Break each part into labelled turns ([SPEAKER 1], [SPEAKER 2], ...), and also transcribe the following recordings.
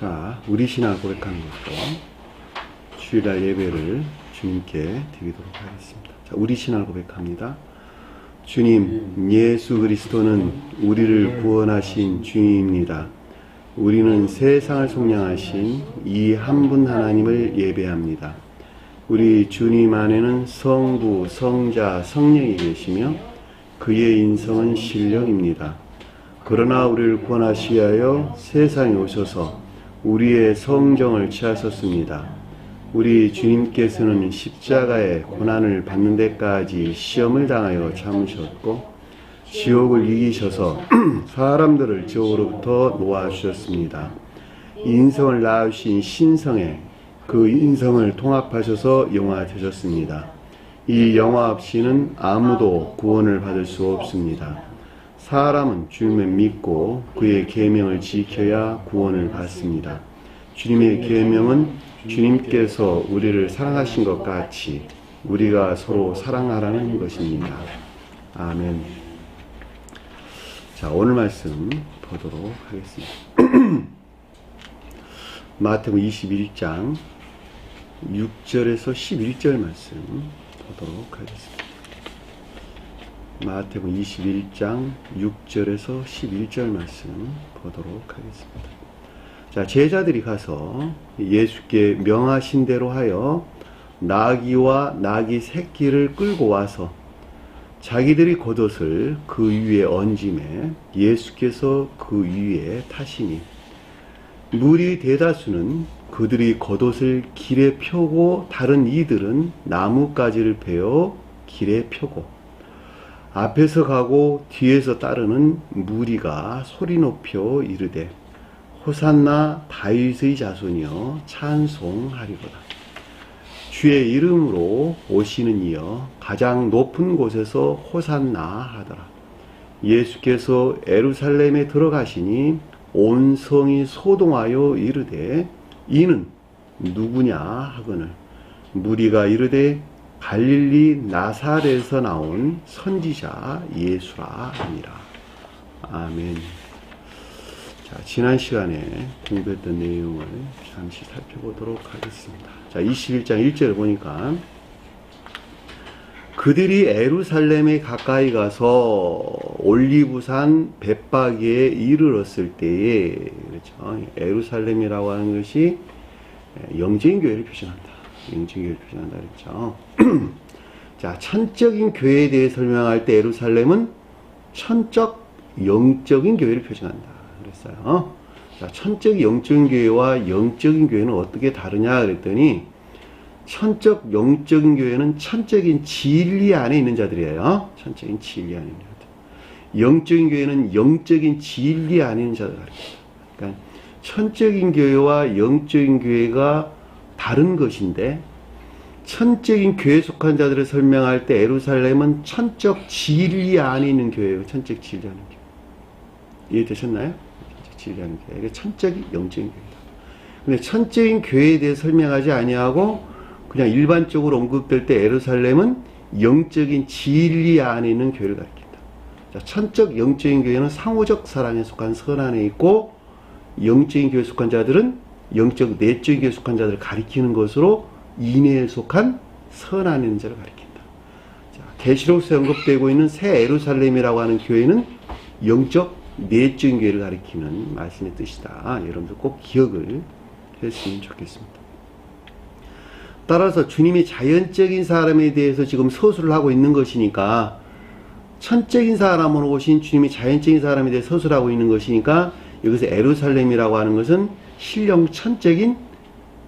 [SPEAKER 1] 자, 우리 신앙 고백하는 것도 주일날 예배를 주님께 드리도록 하겠습니다. 자, 우리 신앙 고백합니다. 주님, 예수 그리스도는 우리를 구원하신 주님입니다. 우리는 세상을 속량하신 이 한 분 하나님을 예배합니다. 우리 주님 안에는 성부, 성자, 성령이 계시며 그의 인성은 신령입니다. 그러나 우리를 구원하시기 위하여 세상에 오셔서 우리의 성정을 취하셨습니다. 우리 주님께서는 십자가의 고난을 받는 데까지 시험을 당하여 참으셨고 지옥을 이기셔서 사람들을 지옥으로부터 놓아주셨습니다. 인성을 낳으신 신성에 그 인성을 통합하셔서 영화 되셨습니다. 이 영화 없이는 아무도 구원을 받을 수 없습니다. 사람은 주님을 믿고 그의 계명을 지켜야 구원을 받습니다. 주님의 계명은 주님께서 우리를 사랑하신 것 같이 우리가 서로 사랑하라는 것입니다. 아멘. 자, 오늘 말씀 보도록 하겠습니다. 마태복음 21장 6절에서 11절 말씀 보도록 하겠습니다. 마태복음 21장 6절에서 11절 말씀 보도록 하겠습니다. 자, 제자들이 가서 예수께 명하신 대로 하여 나귀와 나귀 새끼를 끌고 와서 자기들이 겉옷을 그 위에 얹음에 예수께서 그 위에 타시니 무리 대다수는 그들이 겉옷을 길에 펴고 다른 이들은 나뭇가지를 베어 길에 펴고 앞에서 가고 뒤에서 따르는 무리가 소리 높여 이르되 호산나 다윗의 자손이여 찬송하리로다. 주의 이름으로 오시는 이여 가장 높은 곳에서 호산나 하더라. 예수께서 예루살렘에 들어가시니 온 성이 소동하여 이르되 이는 누구냐 하거늘 무리가 이르되 갈릴리 나사렛에서 나온 선지자 예수라 하니라. 아멘. 자, 지난 시간에 공부했던 내용을 잠시 살펴보도록 하겠습니다. 자, 21장 1절을 보니까 그들이 예루살렘에 가까이 가서 올리브산 벳바기에 이르렀을 때에, 그렇죠. 예루살렘이라고 하는 것이 영적인 교회를 표현한다. 영적인 교회를 표현한다. 그렇죠. 자, 천적인 교회에 대해 설명할 때 예루살렘은 천적 영적인 교회를 표현한다. 그랬어요. 자, 천적 영적인 교회와 영적인 교회는 어떻게 다르냐 그랬더니 천적 영적인 교회는 천적인 진리 안에 있는 자들이에요. 천적인 진리 안에 있는 자들. 영적인 교회는 영적인 진리 안에 있는 자들. 그러니까 천적인 교회와 영적인 교회가 다른 것인데 천적인 교회에 속한 자들을 설명할 때 예루살렘은 천적 진리 안에 있는 교회예요. 천적 진리 안에 있는 교회. 이해되셨나요? 천적 진리 안에 있는 교회. 이게 천적인 영적인 교회다. 근데 천적인 교회에 대해 설명하지 아니하고 그냥 일반적으로 언급될 때 예루살렘은 영적인 진리 안에 있는 교회를 가리킨다. 자, 천적 영적인 교회는 상호적 사랑에 속한 선 안에 있고 영적인 교회에 속한 자들은 영적 내적인 교회에 속한 자들을 가리키는 것으로 인해에 속한 선 안에 있는 자를 가리킨다. 자, 계시록에서 언급되고 있는 새 예루살렘이라고 하는 교회는 영적 내적인 교회를 가리키는 말씀의 뜻이다. 여러분들 꼭 기억을 했으면 좋겠습니다. 따라서 주님이 자연적인 사람에 대해서 지금 서술을 하고 있는 것이니까 천적인 사람으로 오신 주님이 자연적인 사람에 대해 서술을 하고 있는 것이니까 여기서 예루살렘이라고 하는 것은 신령 천적인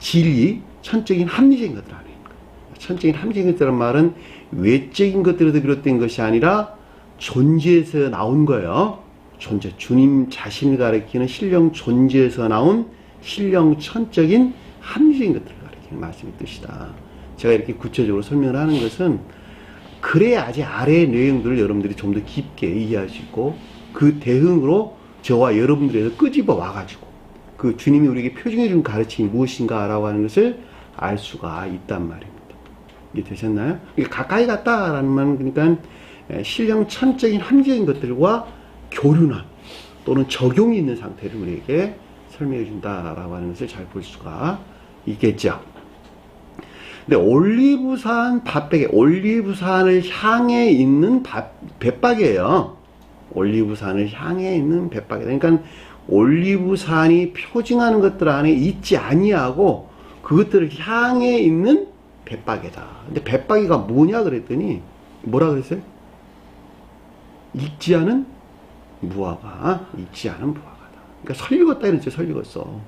[SPEAKER 1] 진리, 천적인 합리적인 것들 아닙니까? 천적인 합리적인 것들란 말은 외적인 것들에서 비롯된 것이 아니라 존재에서 나온 거예요. 존재, 주님 자신을 가리키는 신령 존재에서 나온 신령 천적인 합리적인 것들. 말씀의 뜻이다. 제가 이렇게 구체적으로 설명을 하는 것은 그래야 아직 아래의 내용들을 여러분들이 좀 더 깊게 이해할 수 있고 그 대응으로 저와 여러분들에서 끄집어 와가지고 그 주님이 우리에게 표준해 준 가르침이 무엇인가 라고 하는 것을 알 수가 있단 말입니다. 이게 되셨나요? 가까이 갔다라는 말은 그러니까 신령 천적인 합리적인 것들과 교류나 또는 적용이 있는 상태를 우리에게 설명해 준다라고 하는 것을 잘 볼 수가 있겠죠. 근데 올리브산 밭백에, 올리브산을 향해 있는 벳박이에요. 올리브산을 향해 있는 벳박이. 그러니까 올리브산이 표징하는 것들 안에 있지 아니하고 그것들을 향해 있는 벳박이다. 근데 벳박이가 뭐냐 그랬더니 뭐라 그랬어요? 익지 않은 무화과, 익지 않은 무화과다. 그러니까 설익었다 이런 뜻, 설익었어.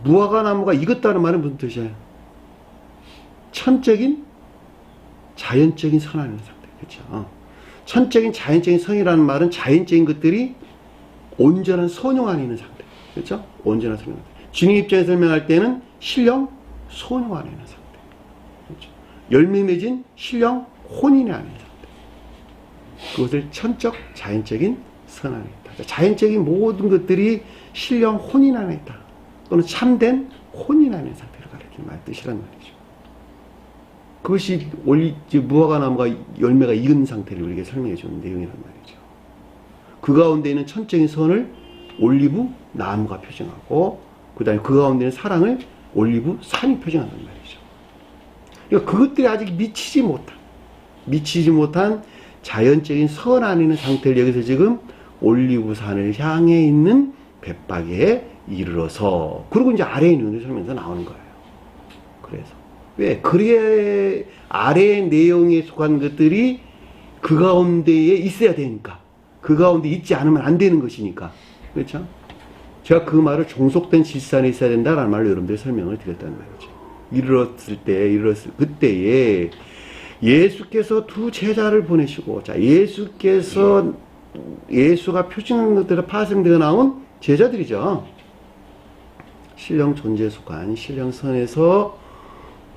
[SPEAKER 1] 무화과 나무가 익었다는 말은 무슨 뜻이에요? 천적인 자연적인 선하는 상태. 그렇죠? 천적인 자연적인 선이라는 말은 자연적인 것들이 온전한 선용 안에 있는 상태. 그렇죠? 온전한 선용 상태. 주님 입장에서 설명할 때는 신령 선용 안에 있는 상태. 그렇죠? 열매 맺은 신령 혼인 안에 있는 상태. 그것을 천적 자연적인 선 안에 있다. 자연적인 모든 것들이 신령 혼인 안에 있다. 또는 참된 혼인 안에 있는 상태를 가리키는 말 뜻이란 말이죠. 그것이 무화과 나무가 열매가 익은 상태를 우리에게 설명해 주는 내용이란 말이죠. 그 가운데 있는 천적인 선을 올리브 나무가 표정하고, 그 다음에 그 가운데 있는 사랑을 올리브 산이 표정한단 말이죠. 그러니까 그것들이 아직 미치지 못한 자연적인 선 안에 있는 상태를 여기서 지금 올리브 산을 향해 있는 벳박이에 이르러서, 그리고 이제 아래에 있는 것을 설명해서 나오는 거예요. 그래서. 왜? 그래, 아래의 내용에 속한 것들이 그 가운데에 있어야 되니까. 그 가운데 있지 않으면 안 되는 것이니까. 그렇죠? 제가 그 말을 종속된 질서 안에 있어야 된다라는 말로 여러분들 설명을 드렸다는 말이죠. 이르렀을 그때에 예수께서 두 제자를 보내시고, 자, 예수가 표징한 것들을 파생되어 나온 제자들이죠. 신령 존재에 속한 신령선에서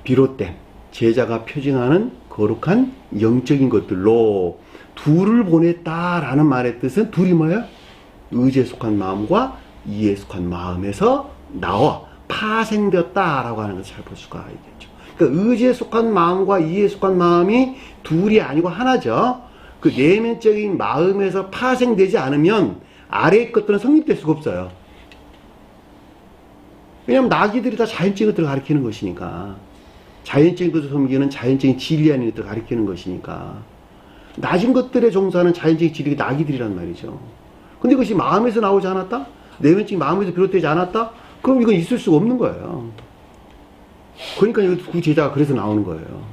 [SPEAKER 1] 비롯된 제자가 표징하는 거룩한 영적인 것들로 둘을 보냈다라는 말의 뜻은 둘이 뭐예요? 의지에 속한 마음과 이에 속한 마음에서 나와 파생되었다라고 하는 것을 잘 볼 수가 있겠죠. 그러니까 의지에 속한 마음과 이에 속한 마음이 둘이 아니고 하나죠. 그 내면적인 마음에서 파생되지 않으면 아래의 것들은 성립될 수가 없어요. 왜냐하면 나기들이 다 자연적인 것들을 가리키는 것이니까. 자연적인 것을 섬기는 자연적인 진리 아닌 것들을 가리키는 것이니까. 낮은 것들에 종사하는 자연적인 진리가 나기들이란 말이죠. 근데 그것이 마음에서 나오지 않았다? 내면적인 마음에서 비롯되지 않았다? 그럼 이건 있을 수가 없는 거예요. 그러니까 그 제자가 그래서 나오는 거예요.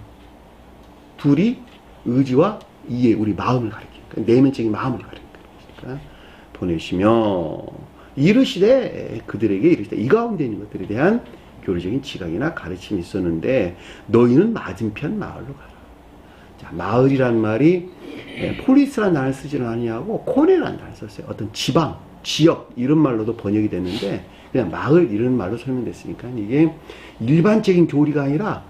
[SPEAKER 1] 둘이 의지와 이해, 우리 마음을 가리키니까, 내면적인 마음을 가리키니까 보내시며 이르시되, 그들에게 이르시되, 이 가운데 있는 것들에 대한 교리적인 지각이나 가르침이 있었는데 너희는 맞은편 마을로 가라. 자, 마을이란 말이 폴리스라는 단어를 쓰지는 아니하고 코네라는 단어를 썼어요. 어떤 지방, 지역 이런 말로도 번역이 됐는데 그냥 마을 이런 말로 설명됐으니까 이게 일반적인 교리가 아니라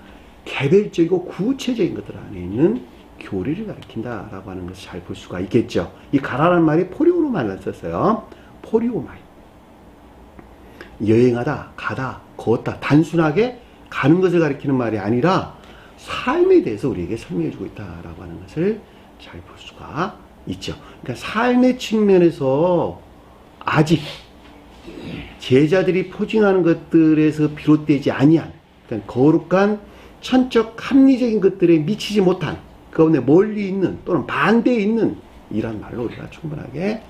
[SPEAKER 1] 개별적이고 구체적인 것들 안에 있는 교리를 가리킨다라고 하는 것을 잘 볼 수가 있겠죠. 이 가라라는 말이 포리오로 말을 썼어요. 포리오마이. 여행하다, 가다, 걷다, 단순하게 가는 것을 가리키는 말이 아니라 삶에 대해서 우리에게 설명해주고 있다라고 하는 것을 잘 볼 수가 있죠. 그러니까 삶의 측면에서 아직 제자들이 포징하는 것들에서 비롯되지 아니한, 그러니까 거룩한 천적 합리적인 것들에 미치지 못한, 그 가운데 멀리 있는 또는 반대에 있는 이란 말로 우리가 충분하게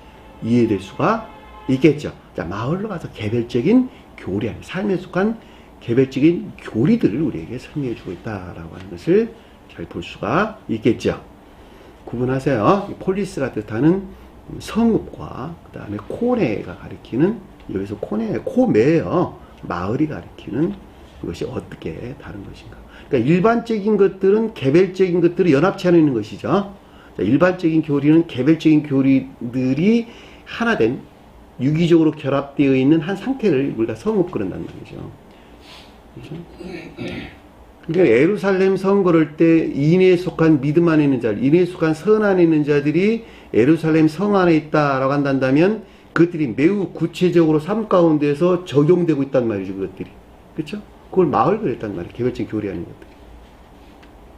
[SPEAKER 1] 이해될 수가 있겠죠. 자, 마을로 가서 개별적인 교리, 삶에 속한 개별적인 교리들을 우리에게 설명해 주고 있다라고 하는 것을 잘 볼 수가 있겠죠. 구분하세요. 폴리스가 뜻하는 성읍과 그 다음에 코네가 가리키는, 여기서 코메예요. 마을이 가리키는 그것이 어떻게 다른 것인가. 그러니까 일반적인 것들은 개별적인 것들을 연합치 않아 있는 것이죠. 자, 일반적인 교리는 개별적인 교리들이 하나된 유기적으로 결합되어 있는 한 상태를 우리가 성읍 그런단 말이죠. 그렇죠? 그러니까 예루살렘 성 걸을 때 인에 속한 믿음 안에 있는 자들, 인에 속한 선 안에 있는 자들이 예루살렘 성 안에 있다라고 한다면 그것들이 매우 구체적으로 삶 가운데서 적용되고 있단 말이죠. 그것들이. 그렇죠? 그걸 마을 그랬단 말이에요. 개별적인 교리 아닌 것들이.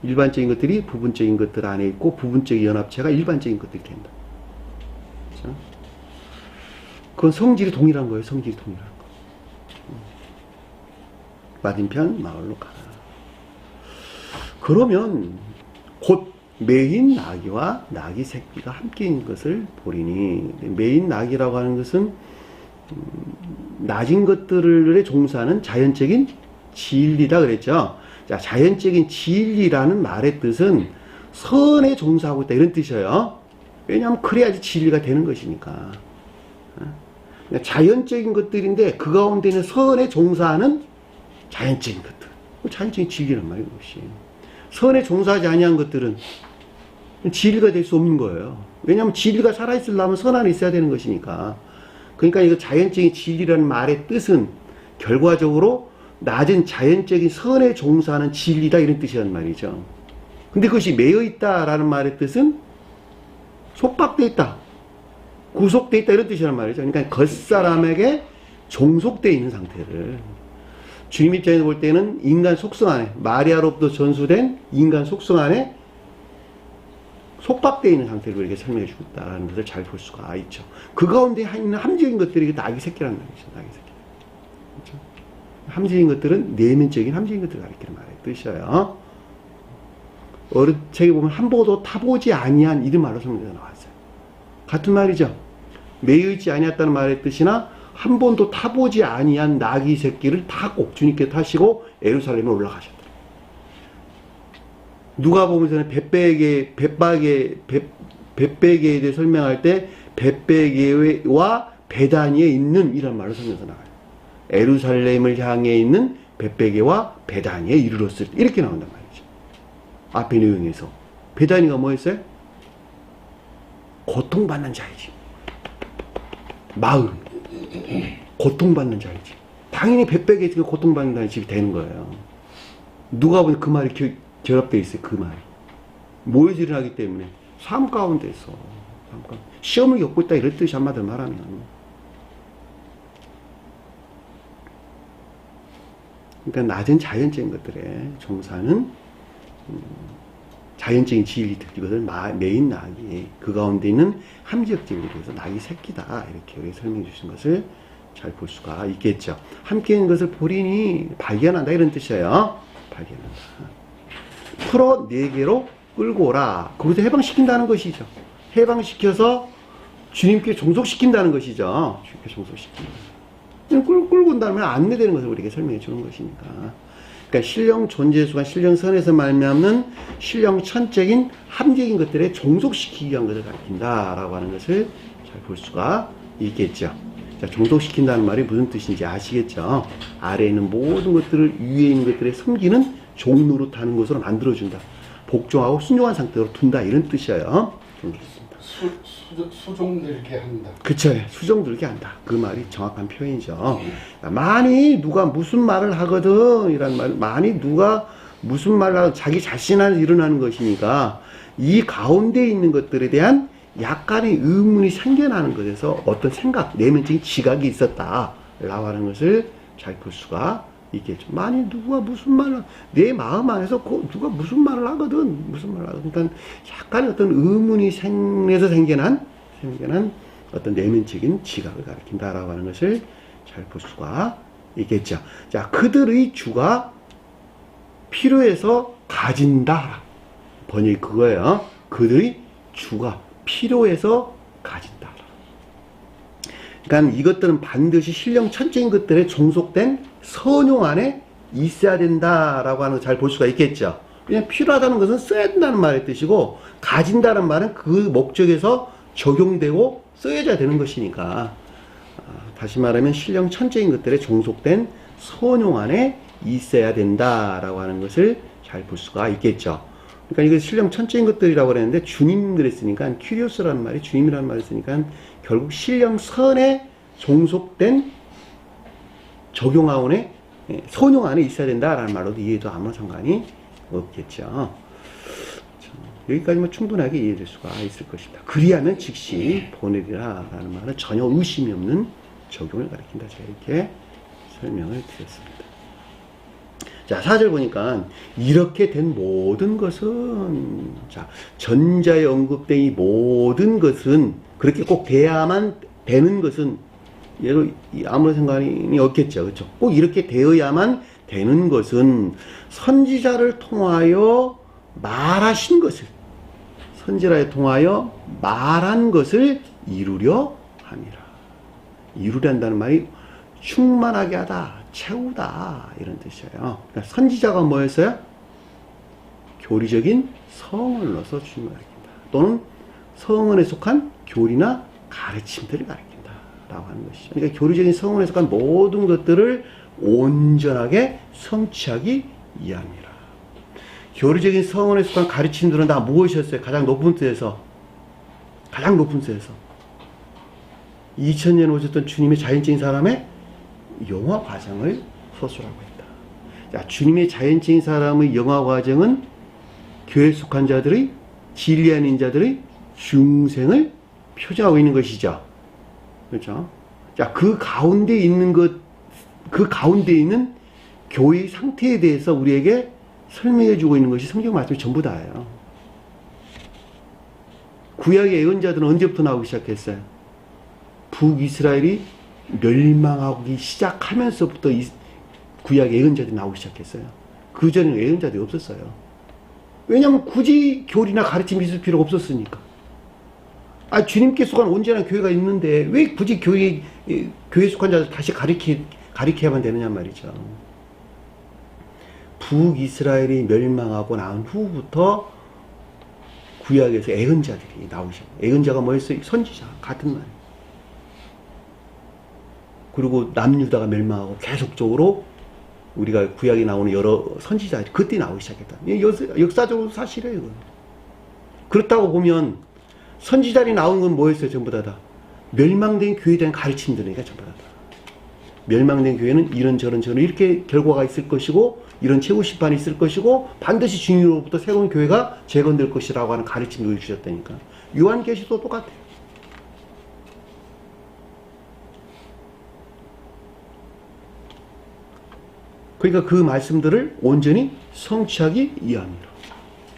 [SPEAKER 1] 일반적인 것들이 부분적인 것들 안에 있고 부분적인 연합체가 일반적인 것들이 된다. 그렇죠? 그건 성질이 동일한 거예요. 성질이 동일한. 맞은편 마을로 가라. 그러면 곧 매인 나귀와 나귀 새끼가 함께인 것을 보리니, 매인 나귀라고 하는 것은 낮은 것들에 종사하는 자연적인 진리다 그랬죠. 자, 자연적인 진리라는 말의 뜻은 선에 종사하고 있다 이런 뜻이에요. 왜냐하면 그래야지 진리가 되는 것이니까. 자연적인 것들인데 그 가운데는 선에 종사하는 자연적인 것들, 자연적인 진리란 말이에요. 선에 종사하지 아니한 것들은 진리가 될 수 없는 거예요. 왜냐하면 진리가 살아있으려면 선 안에 있어야 되는 것이니까. 그러니까 이거 자연적인 진리라는 말의 뜻은 결과적으로 낮은 자연적인 선에 종사하는 진리다 이런 뜻이란 말이죠. 근데 그것이 매여 있다라는 말의 뜻은 속박되어 있다, 구속되어 있다 이런 뜻이란 말이죠. 그러니까 겉사람에게 종속되어 있는 상태를, 주님 입장에서 볼 때는 인간 속성 안에, 마리아로부터 전수된 인간 속성 안에 속박되어 있는 상태를 이렇게 설명해 주고 있다는 것을 잘 볼 수가 있죠. 그 가운데 있는 함정인 것들이 나귀 새끼라는 말이죠. 나귀 새끼. 그렇죠? 함정인 것들은 내면적인 함정인 것들을 가리키는 말의 뜻이에요. 어른 책에 보면 한 번도 타보지 아니한 이런 말로 설명되어 나왔어요. 같은 말이죠. 매여있지 아니했다는 말의 뜻이나 한 번도 타보지 아니한 나귀 새끼를 타고 주님께 타시고 예루살렘에 올라가셨다. 누가복음에서는 벳베게에 대해 설명할 때 벳베게와 베다니에 있는 이런 말로 설명해서 나와요. 예루살렘을 향해 있는 벳베게와 베다니에 이르렀을 때 이렇게 나온단 말이죠. 앞에 내용에서 베다니가 뭐였어요? 고통받는 자이지. 마을 고통받는 자이지. 당연히 벳베게에 고통받는 집이 되는 거예요. 누가 보면 그 말이 결합되어 있어요. 그 말이 모여지를 하기 때문에 삶 가운데서 시험을 겪고 있다 이런 뜻이 한마디로 말하면, 그러니까 낮은 자연적인 것들에 종사는 자연적인 진리들, 이것을 메인 나귀, 그 가운데 있는 함지역적으로 해서 나귀 새끼다 이렇게 설명해 주신 것을 잘 볼 수가 있겠죠. 함께 있는 것을 보리니 발견한다 이런 뜻이에요. 발견한다. 풀어 네 개로 끌고 오라. 거기서 해방시킨다는 것이죠. 해방시켜서 주님께 종속시킨다는 것이죠. 주님께 종속시킨다. 끌고 온다면 안내되는 것을 우리에게 설명해 주는 것이니까. 그러니까 신령 존재수가 신령 선에서 말미암는 신령 천적인 함적인 것들에 종속시키기 위한 것을 가리킨다라고 하는 것을 잘 볼 수가 있겠죠. 자, 종속시킨다는 말이 무슨 뜻인지 아시겠죠? 아래에 있는 모든 것들을 위에 있는 것들에 섬기는 종노릇하는 것으로 만들어준다. 복종하고 순종한 상태로 둔다 이런 뜻이에요.
[SPEAKER 2] 수종들게 한다.
[SPEAKER 1] 그쵸. 수종들게 한다. 그 말이 정확한 표현이죠. 많이 누가 무슨 말을 하거든 이란 말, 많이 누가 무슨 말을 하고 자기 자신한테 일어나는 것이니까 이 가운데 있는 것들에 대한 약간의 의문이 생겨나는 것에서 어떤 생각, 내면적인 지각이 있었다라고 하는 것을 잘 볼 수가 있겠죠. 많이 누가 무슨 말을, 내 마음 안에서 누가 무슨 말을 하거든, 무슨 말을 하거든. 그러니까 약간의 어떤 의문이 생겨난 어떤 내면적인 지각을 가리킨다라고 하는 것을 잘 볼 수가 있겠죠. 자, 그들의 주가 필요해서 가진다. 번역이 그거예요. 그들의 주가 필요해서 가진다. 그러니까 이것들은 반드시 신령 천적인 것들에 종속된 선용 안에 있어야 된다라고 하는 걸 잘 볼 수가 있겠죠. 그냥 필요하다는 것은 써야 된다는 말의 뜻이고, 가진다는 말은 그 목적에서 적용되고 쓰여져야 되는 것이니까, 다시 말하면 신령 천적인 것들에 종속된 선용 안에 있어야 된다라고 하는 것을 잘 볼 수가 있겠죠. 그러니까 이거 신령 천적인 것들이라고 그랬는데 주님들 했으니까 큐리오스라는 말이 주님이라는 말을 쓰니까 결국 신령 선에 종속된 적용하원에 선용 안에 있어야 된다라는 말로도 이해도 아무런 상관이 없겠죠. 여기까지만 충분하게 이해될 수가 있을 것입니다. 그리하면 즉시 보내리라라는 말은 전혀 의심이 없는 적용을 가리킨다. 제가 이렇게 설명을 드렸습니다. 자, 4절 보니까 이렇게 된 모든 것은, 자, 전자에 언급된 이 모든 것은 그렇게 꼭 돼야만 되는 것은 얘로 아무런 상관이 없겠죠. 그렇죠? 꼭 이렇게 되어야만 되는 것은 선지자를 통하여 말하신 것을, 선지자를 통하여 말한 것을 이루려 함이라. 이루려 한다는 말이 충만하게 하다, 채우다, 이런 뜻이에요. 그러니까 선지자가 뭐였어요? 교리적인 성언으로서 주님을 가리킨다. 또는 성언에 속한 교리나 가르침들을 가리킨다. 라고 하는 것이죠. 그러니까 교리적인 성언에 속한 모든 것들을 온전하게 성취하기 위함이라. 교리적인 성언에 속한 가르침들은 다 무엇이었어요? 가장 높은 데에서. 가장 높은 데에서. 2000년 오셨던 주님의 자연적인 사람의 영화 과정을 서술하고 있다. 자, 주님의 자연적인 사람의 영화 과정은 교회에 속한 자들의, 진리한 자들의 중생을 표정하고 있는 것이죠. 그렇죠? 자, 그 가운데 있는 것, 그 가운데 있는 교회의 상태에 대해서 우리에게 설명해 주고 있는 것이 성경 말씀이 전부 다예요. 구약의 예언자들은 언제부터 나오기 시작했어요? 북이스라엘이 멸망하기 시작하면서부터 구약의 예언자들이 나오기 시작했어요. 그 전에는 예언자들이 없었어요. 왜냐하면 굳이 교리나 가르침이 있을 필요가 없었으니까. 아, 주님께 속한 온전한 교회가 있는데 왜 굳이 교회에 속한 자들 다시 가리켜야만 되느냐 말이죠. 북이스라엘이 멸망하고 난 후부터 구약에서 예언자들이 나오기 시작해요. 예언자가 뭐였어요? 선지자. 같은 말. 그리고 남유다가 멸망하고 계속적으로 우리가 구약에 나오는 여러 선지자들이 그때 나오기 시작했다. 역사적으로 사실이에요. 이건. 그렇다고 보면 선지자들이 나온 건 뭐였어요? 전부 다. 멸망된 교회에 대한 가르침들이니까 전부 다. 멸망된 교회는 이런저런 이렇게 결과가 있을 것이고 이런 최후 심판이 있을 것이고 반드시 주님으로부터 새로운 교회가 재건될 것이라고 하는 가르침을 주셨다니까. 요한계시도 똑같아요. 그러니까 그 말씀들을 온전히 성취하기 위함이라.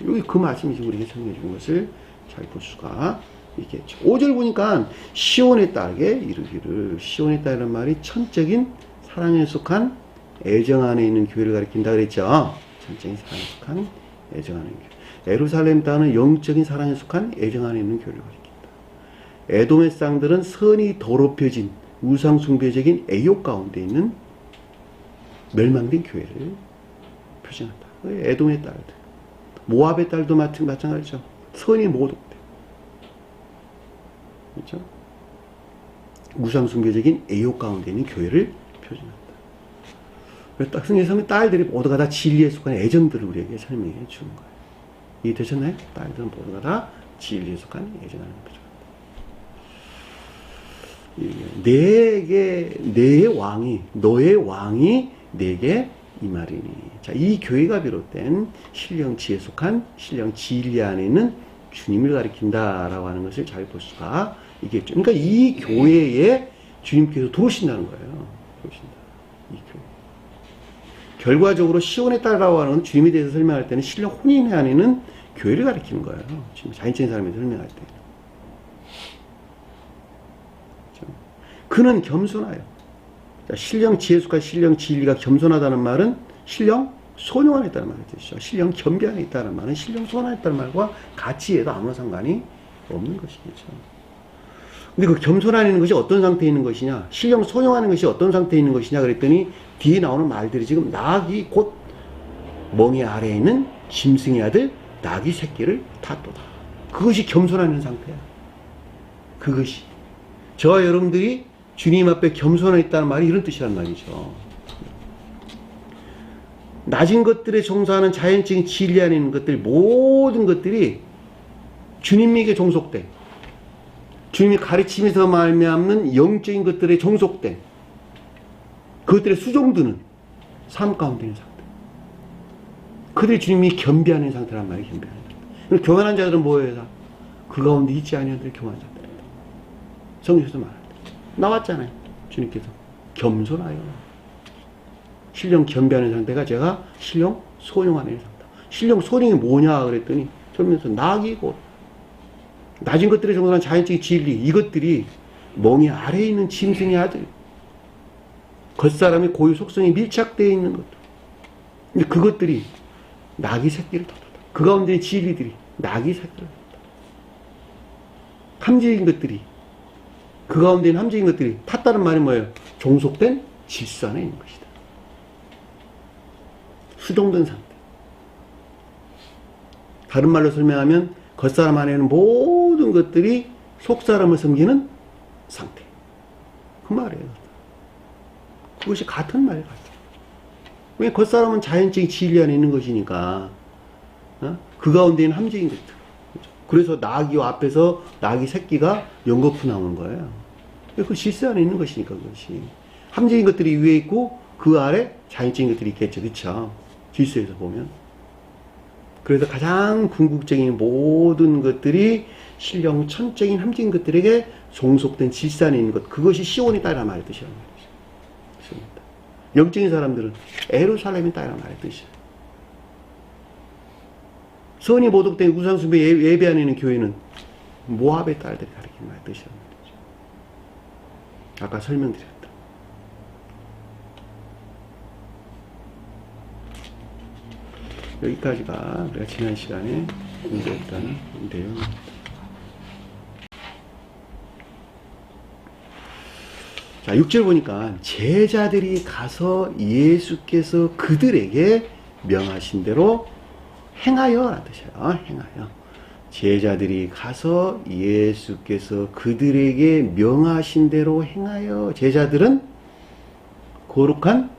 [SPEAKER 1] 여기 그 말씀이 지금 우리에게 설명해 주는 것을 잘 볼 수가 있겠죠. 5절 보니까 시온에 따르게 이르기를. 시온에 따르는 말이 천적인 사랑에 속한 애정 안에 있는 교회를 가리킨다 그랬죠. 천적인 사랑에 속한 애정 안에 있는 교회. 예루살렘 땅은 영적인 사랑에 속한 애정 안에 있는 교회를 가리킨다. 에돔의 쌍들은 선이 더럽혀진 우상 숭배적인 애욕 가운데 있는 멸망된 교회를 표현한다. 에돔의 딸들, 모압의 딸도 마찬가지죠. 선이 모독돼. 그렇죠? 우상 숭배적인 애욕 가운데 있는 교회를 표현한다. 그래서 성경에서는 딸들이 모두가 다 진리에 속한 애정들을 우리에게 설명해 주는 거예요. 이해되셨나요? 딸들은 모두가 다 진리에 속한 애정하는 거죠. 너의 왕이 내게 이 말이니. 자, 이 교회가 비롯된 신령 지혜에 속한 신령 진리 안에 있는 주님을 가리킨다라고 하는 것을 잘 볼 수가 있겠죠. 그러니까 이 교회에 주님께서 들어오신다는 거예요. 들어오신다. 이 교회. 결과적으로 시온에 따라고 하는 주님에 대해서 설명할 때는 신령 혼인 안에 있는 교회를 가리키는 거예요. 지금 자연적인 사람에 설명할 때. 그렇죠? 그는 겸손하여. 신령 지혜에 속한 신령 진리가 겸손하다는 말은 신령 소용 안에 있다는 말이 뜻이죠. 신령 겸비 안에 있다는 말은 신령 소원 안에 있다는 말과 같이 해도 아무런 상관이 없는 것이겠죠. 근데 그 겸손하는 것이 어떤 상태에 있는 것이냐, 신령 소용하는 것이 어떤 상태에 있는 것이냐 그랬더니 뒤에 나오는 말들이 지금 낙이 곧 멍에 아래에 있는 짐승의 아들 낙이 새끼를 탔도다. 그것이 겸손하는 상태야. 그것이. 저와 여러분들이 주님 앞에 겸손해 있다는 말이 이런 뜻이란 말이죠. 낮은 것들에 종사하는 자연적인 진리 안에 있는 것들, 모든 것들이 주님에게 종속된, 주님의 가르침에서 말미암는 영적인 것들에 종속된, 그것들에 수종드는 삶 가운데 있는 상태. 그들이 주님이 겸비하는 상태란 말이에요. 겸비하는 상태. 교만한 자들은 뭐예요? 그 가운데 있지 아니한 자들이 교만한 자들이다. 성경에서도 말합니다. 나왔잖아요. 주님께서 겸손하여. 신령 겸비하는 상태가 제가 신령 소용하는 상태. 신령 소용이 뭐냐 그랬더니 설명서 낙이 곧 낮은 것들에 종사하는 자연적인 진리, 이것들이 멍이 아래에 있는 짐승의 아들, 겉사람의 고유 속성이 밀착되어 있는 것, 근데 그것들이 나귀 새끼를 돋았다. 그 가운데 진리들이 나귀 새끼를 돋았다. 함정인 것들이, 그 가운데 있는 함정인 것들이 탔다는 말이 뭐예요? 종속된 질서 안에 있는 것이다. 수동된 상태. 다른 말로 설명하면 겉사람 안에 있는 모든 것들이 속사람을 섬기는 상태. 그 말이에요. 그것이 같은 말 같아요. 왜 겉사람은 자연적인 진리 안에 있는 것이니까 그 가운데 있는 함정인 것들. 그래서 나귀와 앞에서 나귀 새끼가 연거푸 나오는 거예요. 그 질서 안에 있는 것이니까 그것이. 함정인 것들이 위에 있고 그 아래 자연적인 것들이 있겠죠. 그렇죠? 질서에서 보면. 그래서 가장 궁극적인 모든 것들이 신령 천적인 함정인 것들에게 종속된 질서 안에 있는 것. 그것이 시온이 따라 말의 뜻이라는 말이죠. 영적인 사람들은 예루살렘이 따라 말의 뜻이에요. 선이 모독된 우상숭배 예배 안에 있는 교회는 모압의 딸들이 가리키는 말의 뜻이라는 말이죠. 아까 설명드렸다. 여기까지가 우리가 지난 시간에 공부했던 내용입니다. 자, 6절 보니까 제자들이 가서 예수께서 그들에게 명하신 대로 행하여 라는 뜻이에요. 행하여. 제자들이 가서 예수께서 그들에게 명하신 대로 행하여. 제자들은 거룩한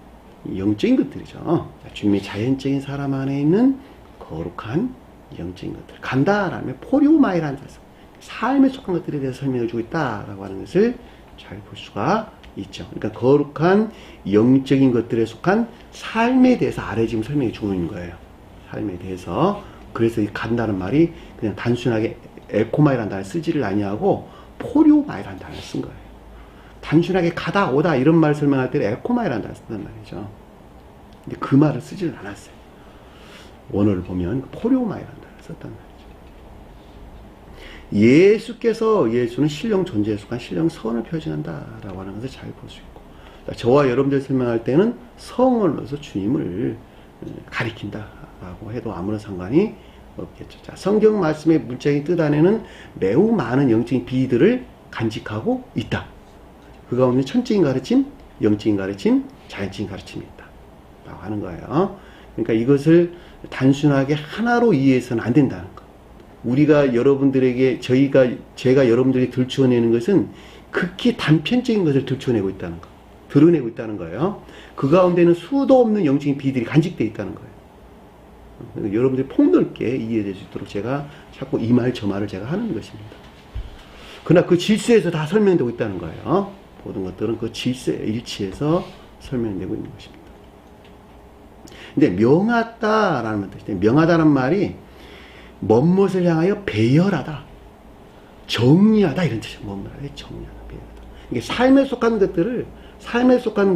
[SPEAKER 1] 영적인 것들이죠. 주님의 자연적인 사람 안에 있는 거룩한 영적인 것들. 간다라는 포리오마이라는 뜻. 삶에 속한 것들에 대해서 설명을 주고 있다라고 하는 것을 잘 볼 수가 있죠. 그러니까 거룩한 영적인 것들에 속한 삶에 대해서 아래 지금 설명해 주고 있는 거예요. 삶에 대해서. 그래서 이 간다는 말이 그냥 단순하게 에코마이라는 단어를 쓰지를 아니하고 포리오마이라는 단어를 쓴 거예요. 단순하게 가다 오다 이런 말을 설명할 때 에코마이라는 단어를 쓴단 말이죠. 근데 그 말을 쓰지를 않았어요. 원어를 보면 포리오마이라는 단어를 썼단 말이죠. 예수는 신령 존재에 속한 신령 선을 표징한다라고 하는 것을 잘 볼 수 있고, 저와 여러분들 설명할 때는 성을 넣어서 주님을 가리킨다라고 해도 아무런 상관이 없겠죠. 자, 성경 말씀의 문자적인 뜻 안에는 매우 많은 영적인 비유들을 간직하고 있다. 그 가운데 천적인 가르침, 영적인 가르침, 자연적인 가르침이 있다 라고 하는 거예요. 그러니까 이것을 단순하게 하나로 이해해서는 안 된다는 거. 우리가 여러분들에게, 제가 여러분들에게 들추어내는 것은 극히 단편적인 것을 들추어내고 있다는 거. 드러내고 있다는 거예요. 그 가운데는 수도 없는 영적인 비들이 간직되어 있다는 거예요. 그러니까 여러분들이 폭넓게 이해될 수 있도록 제가 자꾸 이 말 저 말을 제가 하는 것입니다. 그러나 그 질서에서 다 설명되고 있다는 거예요. 모든 것들은 그 질서에 일치해서 설명되고 있는 것입니다. 근데 명하다라는 뜻인데, 명하다는 말이 뭔것을 향하여 배열하다, 정리하다 이런 뜻이에요. 뭔가를 정리하다, 배열하다. 이게 삶에 속한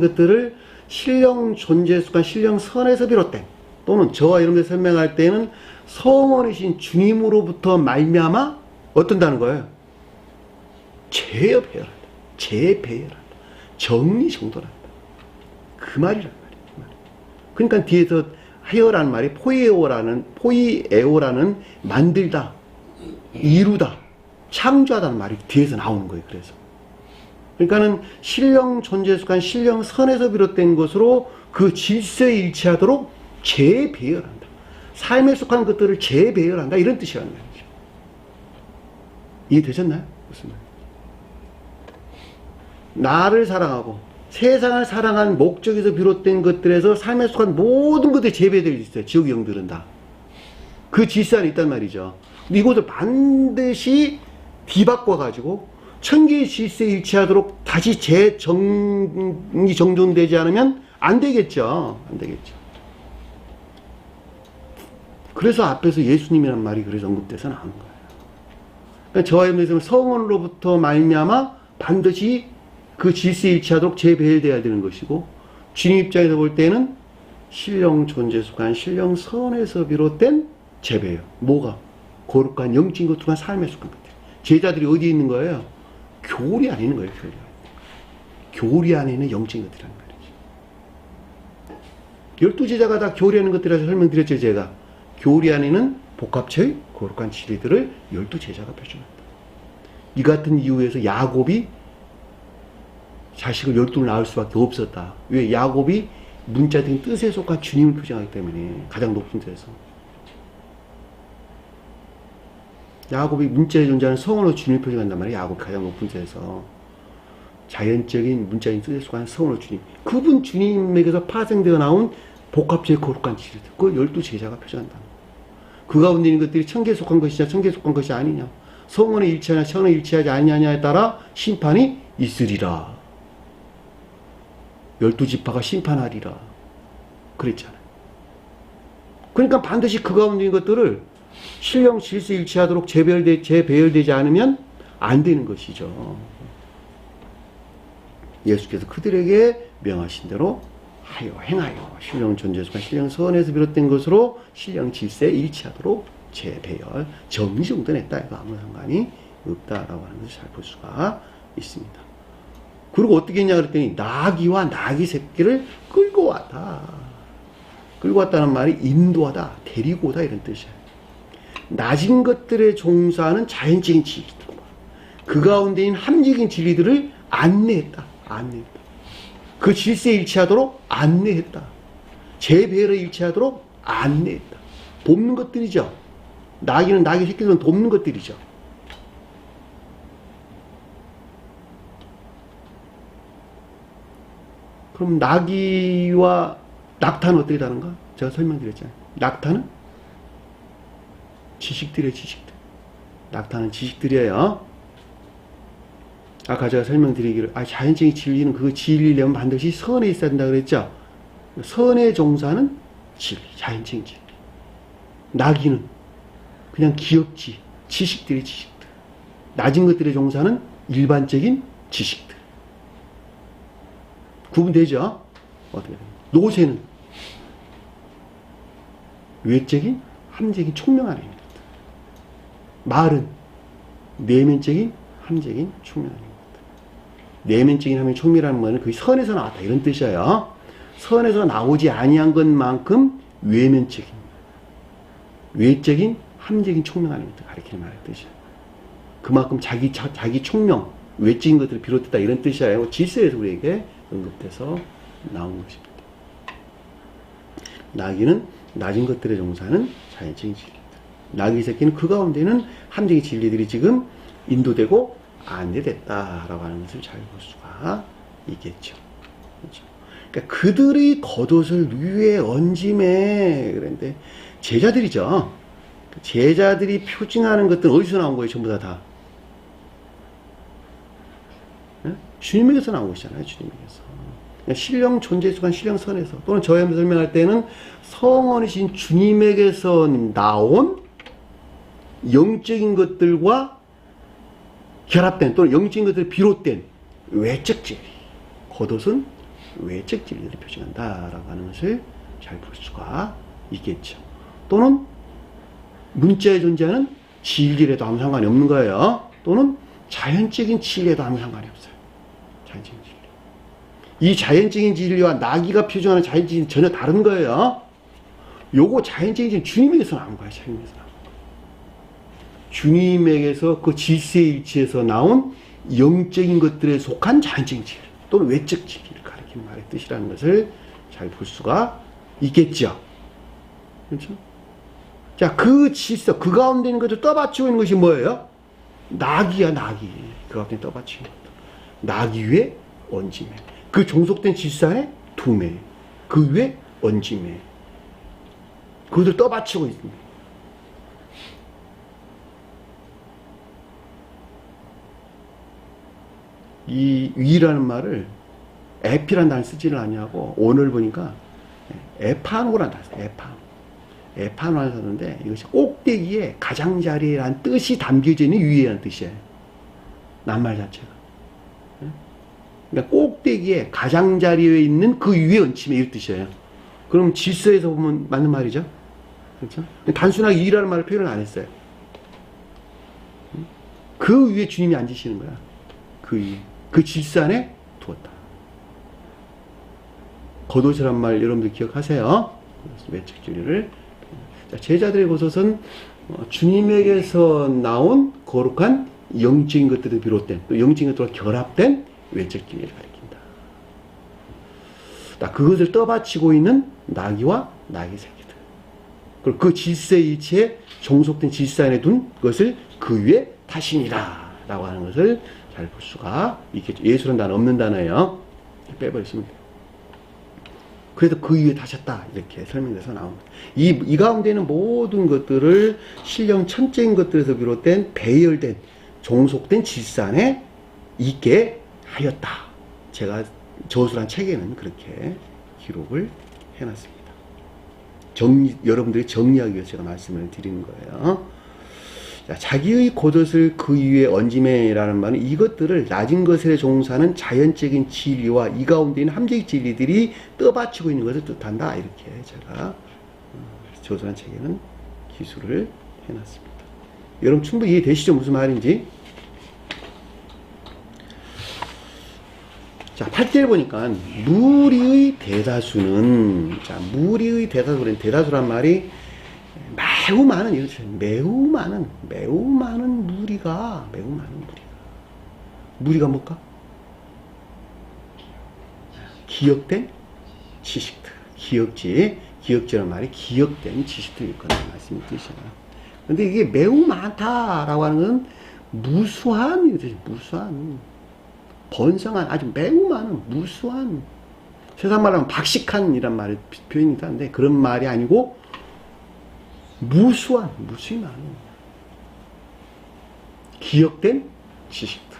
[SPEAKER 1] 것들을 신령 존재에 속한 신령 선에서 비롯된, 또는 저와 여러분들 설명할 때는 성원이신 주님으로부터 말미암아 어떤다는 거예요? 재배열한다, 재배열한다, 정리정돈한다. 그 말이란 말이에요. 그러니까 뒤에서 하여라는 말이 포이에오라는 만들다, 이루다, 창조하다는 말이 뒤에서 나오는 거예요. 그러니까는 신령 존재에 속한 신령 선에서 비롯된 것으로 그 질서에 일치하도록 재배열한다. 삶에 속한 것들을 재배열한다. 이런 뜻이라는 말이죠. 이해되셨나요? 무슨 말? 나를 사랑하고 세상을 사랑한 목적에서 비롯된 것들에서 삶에 속한 모든 것들이 재배되어 있어요. 지옥의 영들은 다. 그 질서 안에 있단 말이죠. 근데 이것을 반드시 뒤바꿔가지고 천계의 질서에 일치하도록 다시 정돈되지 않으면 안 되겠죠. 안 되겠죠. 그래서 앞에서 예수님이란 말이 그래서 언급돼서 나오는 거예요. 그러니까 저와 여러분들 성원으로부터 말미암아 반드시 그 질서에 일치하도록 재배열되어야 되는 것이고, 주님 입장에서 볼 때는 신령 존재에 속한 신령 선에서 비롯된 재배열. 뭐가? 거룩한 영적인 것들과 삶에 속한 것들. 제자들이 어디에 있는 거예요? 교리 안에 있는 거예요. 교리 안에 있는 영적인 것들이라는 말이죠. 12제자가 다 교리하는 것들이라서 설명드렸죠, 제가. 교리 안에는 복합체의 거룩한 진리들을 12제자가 표준한다. 이 같은 이유에서 야곱이 자식을 12를 낳을 수밖에 없었다. 왜? 야곱이 문자적인 뜻에 속한 주님을 표정하기 때문에 가장 높은 데서. 야곱이 문자에 존재하는 성원으로 주님을 표정한단 말이에요. 야곱이 가장 높은 데서. 자연적인 문자적인 뜻에 속한 성원으로 주님. 그분 주님에게서 파생되어 나온 복합체의 거룩한 진리들. 그걸 12제자가 표정한다. 그 가운데 있는 것들이 천계에 속한 것이냐 천계에 속한 것이 아니냐. 성원에 일치하냐 성원에 일치하지 아니하냐에 따라 심판이 있으리라. 12지파가 심판하리라. 그랬잖아요. 그러니까 반드시 그 가운데 있는 것들을 신령 질서 일치하도록 재배열되지 않으면 안 되는 것이죠. 예수께서 그들에게 명하신 대로 하여 행하여 신령 존재수가 신령 선에서 비롯된 것으로 신령 질서에 일치하도록 재배열 정리 정도는 했다. 이거 아무 상관이 없다라고 하는 것을 잘 볼 수가 있습니다. 그리고 어떻게 했냐 그랬더니 나귀와 나귀 새끼를 끌고 왔다. 끌고 왔다는 말이 인도하다, 데리고 오다 이런 뜻이에요. 낮은 것들에 종사하는 자연적인 진리들, 그 가운데 있는 함적인 진리들을 안내했다. 안내했다. 그 질서에 일치하도록 안내했다. 재배열에 일치하도록 안내했다. 돕는 것들이죠. 나귀는 나귀 새끼들은 돕는 것들이죠. 그럼 나귀와 낙타는 어떻게 다른가? 제가 설명드렸잖아요. 낙타는 지식들이에요, 지식들. 낙타는 지식들이에요. 아까 제가 설명드리기를, 자연적인 진리는 그 진리려면 반드시 선에 있어야 된다 그랬죠? 선의 종사는 진리, 자연적인 진리. 나귀는 그냥 기업지, 지식들이 지식들. 낮은 것들의 종사는 일반적인 지식들. 구분되죠? 어떻게 됩니까? 노새는 외적인, 함적인, 총명한 의미입니다. 말은 내면적인, 함적인, 총명한 의미입니다. 내면적인 함이 총명이라는 말은 거의 선에서 나왔다 이런 뜻이에요. 선에서 나오지 아니한 것만큼 외면적인, 외적인, 함적인, 총명한 의미를 가리키는 말의 뜻이에요. 그만큼 자기 총명, 외적인 것들을 비롯했다 이런 뜻이에요. 질서에서 우리에게 언급돼서 나온 것입니다. 나귀는 낮은 것들에 종사하는 자연적인 진리들. 나귀 새끼는 그 가운데는 함적인 진리들이 지금 인도되고 안내됐다라고 하는 것을 잘 볼 수가 있겠죠. 그렇죠? 그러니까 그들의 겉옷을 위에 얹음에 그런데 제자들이죠. 제자들이 표징하는 것들은 어디서 나온 거예요? 전부 다. 네? 주님에게서 나온 것이잖아요. 주님에게서. 신령 존재수관 신령 선에서 또는 저희가 설명할 때는 성원이신 주님에게서 나온 영적인 것들과 결합된 또는 영적인 것들이 비롯된 외적 진리, 겉옷은 외적 진리를 표징한다라고 하는 것을 잘 볼 수가 있겠죠. 또는 문자에 존재하는 진리에도 아무 상관이 없는 거예요. 또는 자연적인 진리에도 아무 상관이 없어요. 자연적인 진리. 이 자연적인 진리와 나귀가 표정하는 자연적인 진리는 전혀 다른 거예요. 요거 자연적인 진리는 주님에게서 나온 거예요. 주님에게서 나온 거예요. 주님에게서 그 질서의 일치에서 나온 영적인 것들에 속한 자연적인 진리 또는 외적 진리를 가리키는 말의 뜻이라는 것을 잘 볼 수가 있겠죠. 그렇죠? 자, 그 질서, 그 가운데 있는 것을 떠받치고 있는 것이 뭐예요? 나귀야, 나귀. 그 가운데 떠받치는 것. 나귀 위에 얹음에. 그 종속된 질서 안에 두매. 그 위에 얹음에. 그것을 떠받치고 있습니다. 이 위라는 말을 에피라는 단어 쓰지를 않냐고 오늘 보니까 에파노라는 단어 써요. 에파노라는 썼는데 이것이 꼭대기에 가장자리라는 뜻이 담겨져 있는 위에라는 뜻이에요. 낱말 자체가. 그러니까 꼭대기에 가장자리에 있는 그 위에 얹힘에 이런 뜻이에요. 그럼 질서에서 보면 맞는 말이죠. 그렇죠? 단순하게 위라는 말을 표현을 안 했어요. 그 위에 주님이 앉으시는 거야. 그 위에. 그 질서 안에 두었다. 겉옷이란 말 여러분들 기억하세요. 외적 진리를. 자, 제자들의 겉옷은 주님에게서 나온 거룩한 영적인 것들을 비롯된 또 영적인 것들과 결합된 외적 진리를 가리킨다. 그것을 떠받치고 있는 나귀와 나귀 새끼들. 그리고 그 질서 이치에 종속된 질서 안에 둔 것을 그 위에 타시니라 라고 하는 것을 잘 볼 수가 있겠죠. 예수라는 단어 없는 단어예요. 빼버리시면 돼요. 그래서 그 위에 타셨다 이렇게 설명돼서 나옵니다. 이 가운데는 모든 것들을 신령 천적인 것들에서 비롯된 배열된 종속된 질서 안에 있게 하였다. 제가 저수란 책에는 그렇게 기록을 해놨습니다. 여러분들이 정리하기 위해서 제가 말씀을 드리는 거예요. 자, 자기의 겉옷을 그 위에 얹음에라는 말은 이것들을 낮은 것에 종사하는 자연적인 진리와 이 가운데 있는 함재적 진리들이 떠받치고 있는 것을 뜻한다. 이렇게 제가 저수란 책에는 기술을 해놨습니다. 여러분 충분히 이해되시죠? 무슨 말인지? 자, 8절에 보니까 무리의 대다수는, 자, 무리의 대다수는, 대다수란 말이 매우 많은, 이렇죠. 매우 많은 무리가, 무리가 뭘까? 기억된 지식들. 기억지라는 말이 기억된 지식들일 거라는 말씀이 뜻이에요. 근데 이게 매우 많다라고 하는 건 무수한, 번성한, 아주 매우 많은, 무수한, 세상 말로 하면 박식한이란 말의 표현이 있다는데 그런 말이 아니고 무수히 많은 기억된 지식들.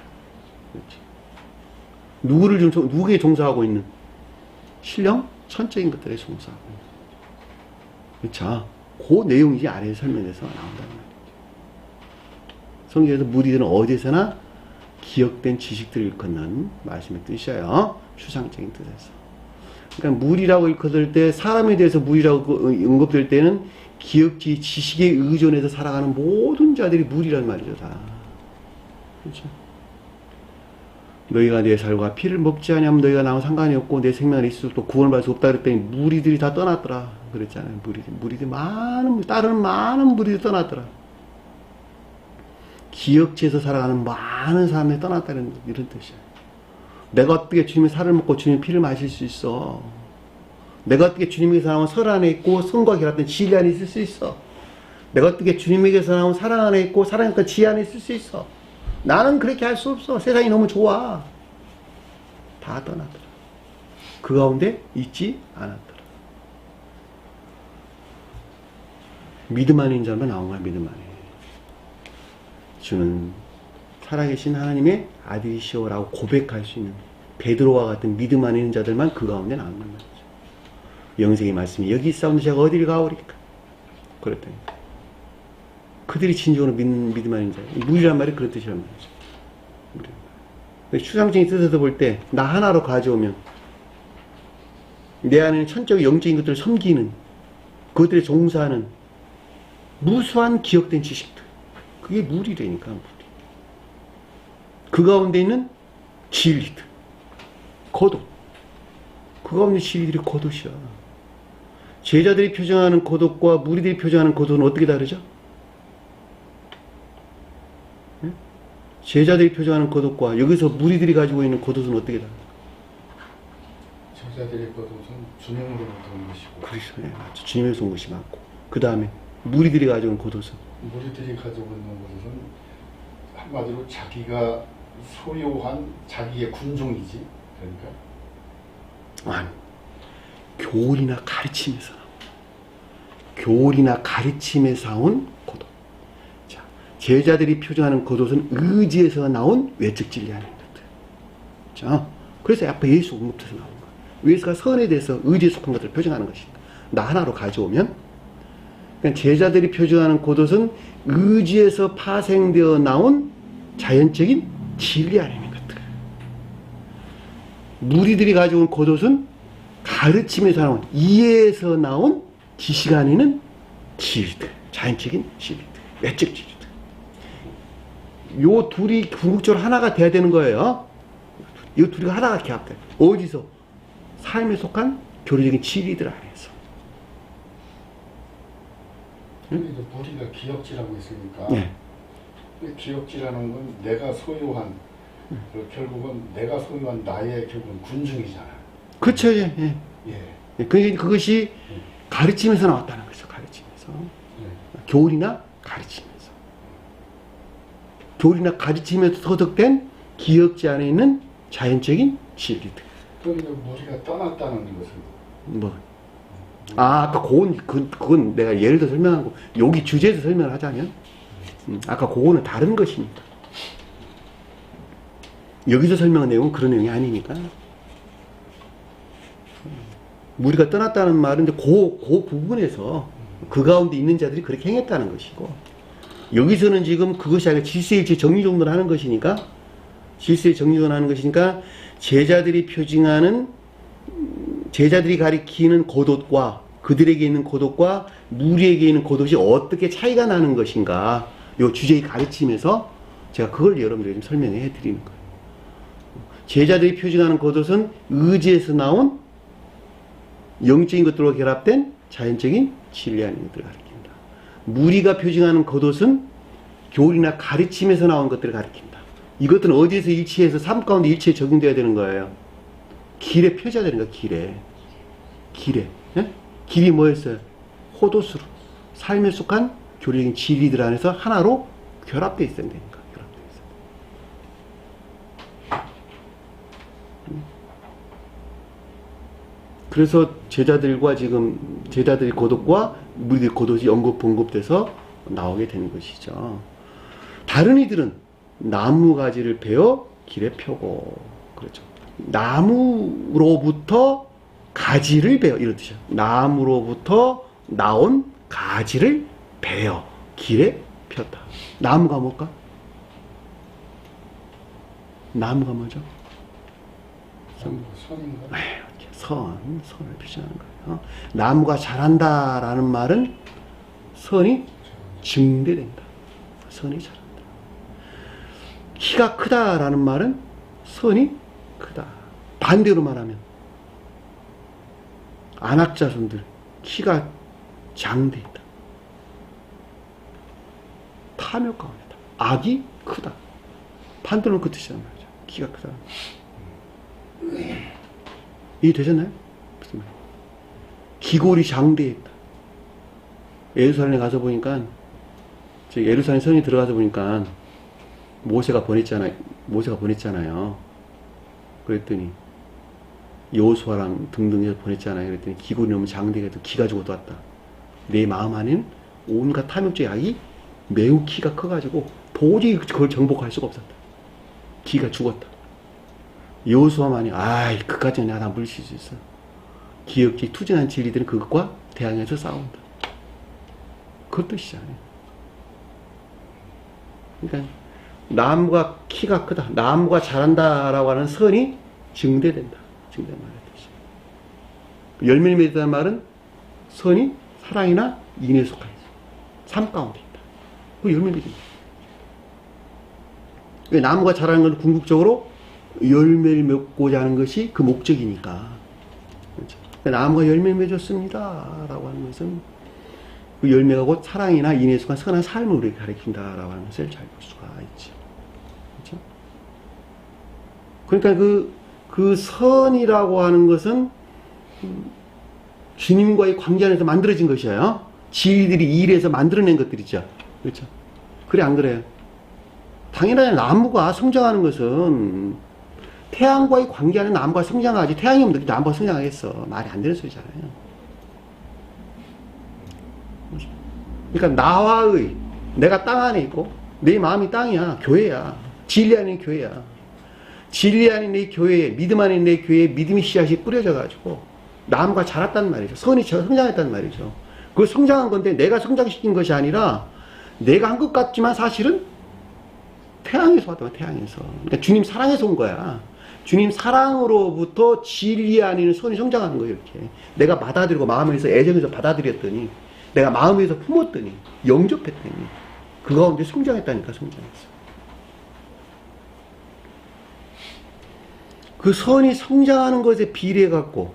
[SPEAKER 1] 그렇지. 누구에게 종사하고 있는? 신령 천적인 것들에 종사하고 있는. 그렇죠. 그 내용이 아래에 설명해서 나온다는 말이죠. 성경에서 무리들은 어디서나 기억된 지식들을 일컫는 말씀의 뜻이에요. 추상적인 뜻에서. 그러니까 무리라고 일컫을 때, 사람에 대해서 무리라고 언급될 때는 기억지, 지식에 의존해서 살아가는 모든 자들이 무리란 말이죠, 다. 그렇죠. 너희가 내 살과 피를 먹지 않으면 너희가 나와 상관이 없고 내 생명을 있을 또 구원을 받을 수 없다 그랬더니 무리들이 다 떠났더라. 그랬잖아요. 무리들 따르는 많은 무리들이 떠났더라. 기억지에서 살아가는 많은 사람들이 떠났다는 이런 뜻이야. 내가 어떻게 주님의 살을 먹고 주님의 피를 마실 수 있어? 내가 어떻게 주님에게서 나온 설 안에 있고 성과 결합된 진리 안에 있을 수 있어? 내가 어떻게 주님에게서 나온 사랑 안에 있고 사랑과 지혜 안에 있을 수 있어? 나는 그렇게 할 수 없어. 세상이 너무 좋아. 다 떠났더라. 그 가운데 있지 않았더라. 믿음 안에 있는 자만 나온 거야. 믿음 안에. 주는 살아계신 하나님의 아들이시오라고 고백할 수 있는 베드로와 같은 믿음 안에 있는 자들만 그 가운데 나오는 말이죠. 영생의 말씀이 여기 있사온데 제가 어디를 가오리까? 그랬더니 그들이 진정으로 믿음 안에 있는 자. 무리란 말이 그런 뜻이란 말이죠. 추상적인 뜻에서 볼 때 나 하나로 가져오면 내 안에는 천적 영적인 것들을 섬기는 그것들에 종사하는 무수한 기억된 지식들. 그게 무리라니까, 무리. 그 가운데 있는 진리들. 겉옷. 그 가운데 진리들이 겉옷이야. 제자들이 표정하는 겉옷과 무리들이 표정하는 겉옷은 어떻게 다르죠? 네? 제자들이 표정하는 겉옷과 여기서 무리들이 가지고 있는 겉옷은 어떻게 다르죠?
[SPEAKER 2] 제자들의 겉옷은 주님으로부터 온 것이고.
[SPEAKER 1] 그렇죠. 네, 맞죠. 주님에서 온 것이 맞고. 그 다음에 무리들이 가지고 있는 겉옷은?
[SPEAKER 2] 무리들이 가지고 있는 것은 한마디로 자기가 소유한 자기의 군종이지. 그러니까
[SPEAKER 1] 아니, 교훈이나 가르침에서 나온, 교훈이나 가르침에서 나온 겉옷. 자, 제자들이 표정하는 겉옷은 의지에서 나온 외적 진리 아닌 것들. 자, 그래서 앞에 예수 언급돼서 나온 거야. 예수가 선에 대해서 의지에 속한 것들을 표정하는 것이니까. 나 하나로 가져오면 그러니까 제자들이 표정하는 겉옷은 의지에서 파생되어 나온 자연적인 진리 안에 있는 것들. 무리들이 가져온 겉옷은 가르침에서 나온, 이해에서 나온 지식 안에 있는 진리들, 자연적인 진리들, 외적 진리들. 요 둘이 궁극적으로 하나가 돼야 되는 거예요. 이 둘이가 하나가 결합돼. 어디서? 삶에 속한 교리적인 진리들 안에서.
[SPEAKER 2] 근데 이제 무리가 기역지라고 있으니까
[SPEAKER 1] 네.
[SPEAKER 2] 근데 기역지라는 건 내가 소유한 결국은 내가 소유한 나의 결국은 군중이잖아.
[SPEAKER 1] 그쵸, 예. 예.
[SPEAKER 2] 예.
[SPEAKER 1] 그것이 가르치면서 나왔다는 거죠, 가르치면서.
[SPEAKER 2] 예.
[SPEAKER 1] 교리나 가르치면서. 교리나 가르치면서 소득된 기역지 안에 있는 자연적인 진리들.
[SPEAKER 2] 그럼 이제 무리가 떠났다는 것은
[SPEAKER 1] 뭐. 아까 그건 내가 예를 들어 설명하고, 여기 주제에서 설명을 하자면, 아까 그거는 다른 것입니다. 여기서 설명한 내용은 그런 내용이 아니니까. 무리가 떠났다는 말은 이제 그 부분에서 그 가운데 있는 자들이 그렇게 행했다는 것이고, 여기서는 지금 그것이 아니라 질서일치 정리정돈을 하는 것이니까, 질서의 정리정돈을 하는 것이니까, 제자들이 가리키는 겉옷과 그들에게 있는 겉옷과 무리에게 있는 겉옷이 어떻게 차이가 나는 것인가, 요 주제에 가르치면서 제가 그걸 여러분들에게 좀 설명해 드리는 거예요. 제자들이 표징하는 겉옷은 의지에서 나온 영적인 것들과 결합된 자연적인 진리 아닌 것들을 가리킨다. 무리가 표징하는 겉옷은 교리나 가르침에서 나온 것들을 가리킨다. 이것들은 어디에서 일치해서 삶 가운데 일치에 적용돼야 되는 거예요? 길에 펴져야 되는 거야, 길에. 예? 길이 뭐였어요? 호도수로. 삶에 속한 교리적인 진리들 안에서 하나로 결합되어 있어야 되니까. 그래서 제자들이 겉옷과 무리들의 겉옷이 언급돼서 나오게 되는 것이죠. 다른 이들은 나무 가지를 베어 길에 펴고, 그렇죠. 나무로부터 가지를 베어, 이런 뜻이야. 나무로부터 나온 가지를 베어 길에 폈다. 나무가 뭘까? 나무가 뭐죠?
[SPEAKER 2] 선인가?
[SPEAKER 1] 선을 표시하는 거예요. 나무가 자란다라는 말은 선이 증대된다. 선이 자란다. 키가 크다라는 말은 선이 크다. 반대로 말하면 안악자손들 키가 장대했다. 탐욕 가운데다. 악이 크다. 반대로는 그 뜻이란 말이죠. 키가 크다. 이해 되셨나요? 무슨 말이에요? 기골이 장대했다. 예루살렘에 가서 보니까, 예루살렘 성에 들어가서 보니까 모세가 보냈잖아요. 그랬더니 여호수아랑 등등 해서 보냈잖아요. 그랬더니 기골이 너무 장대해서 기가 죽어도 왔다. 내 마음 안에는 온갖 탐욕적인 악이 매우 키가 커가지고 도저히 그걸 정복할 수가 없었다. 기가 죽었다. 여호수아만이 그까지는 내가 다 물리칠 수 있어. 기억지 투쟁한 진리들은 그것과 대항해서 싸운다. 그 뜻이잖아요. 그러니까 나무가 키가 크다, 나무가 자란다라고 하는 선이 증대된다. 증대된 말의 뜻이에요. 열매를 맺는다는 말은 선이 사랑이나 인에 속하여 삶 가운데 있다. 그 열매를 맺는다. 나무가 자라는 건 궁극적으로 열매를 맺고자 하는 것이 그 목적이니까. 그렇죠? 나무가 열매를 맺었습니다 라고 하는 것은 그 열매가 곧 사랑이나 인에 속한 선한 삶을 우리에게 가리킨다 라고 하는 것을 잘 볼 수가 있죠. 그렇죠? 그러니까 그 선이라고 하는 것은 주님과의 관계 안에서 만들어진 것이에요. 지위들이 일해서 만들어낸 것들이죠. 그렇죠? 그래, 안 그래요? 당연하게 나무가 성장하는 것은 태양과의 관계 안에 나무가 성장하지, 태양이 없는데 나무가 성장하겠어. 말이 안 되는 소리잖아요. 그러니까 내가 땅 안에 있고 내 마음이 땅이야. 교회야. 진리 안에 교회야. 진리 안에 내 교회에, 믿음 안에 내 교회에 믿음의 씨앗이 뿌려져 가지고 나무가 자랐단 말이죠. 선이 성장했단 말이죠. 그 성장한 건데 내가 성장시킨 것이 아니라 내가 한 것 같지만 사실은 태양에서 왔다. 태양에서. 그러니까 주님 사랑에서 온 거야. 주님 사랑으로부터 진리 안에는 선이 성장하는 거예요. 이렇게 내가 받아들이고 마음에서 애정에서 받아들였더니, 내가 마음에서 품었더니, 영접했더니 그 가운데 성장했다니까. 성장했어. 그 선이 성장하는 것에 비례해 갖고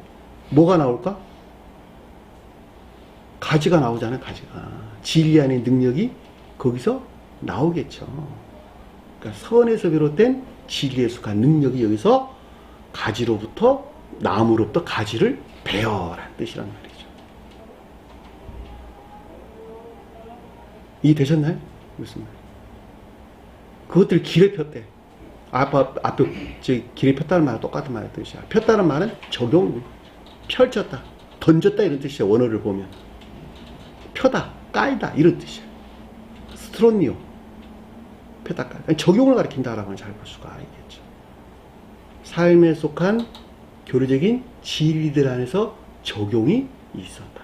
[SPEAKER 1] 뭐가 나올까? 가지가 나오잖아요, 가지가. 진리 안의 능력이 거기서 나오겠죠. 그러니까 선에서 비롯된 진리에 속한 능력이 여기서 가지로부터, 나무로부터 가지를 베어라는 뜻이란 말이죠. 이해되셨나요? 무슨 말? 그것들 길에 폈대. 앞에 길에 폈다는 말과 똑같은 말의 뜻이야. 폈다는 말은 적용, 펼쳤다, 던졌다 이런 뜻이야. 원어를 보면 펴다, 깔다 이런 뜻이야. 스트론니오, 펴다, 깔다. 적용을 가리킨다라고는 잘 볼 수가 있겠죠. 삶에 속한 교리적인 진리들 안에서 적용이 있었다.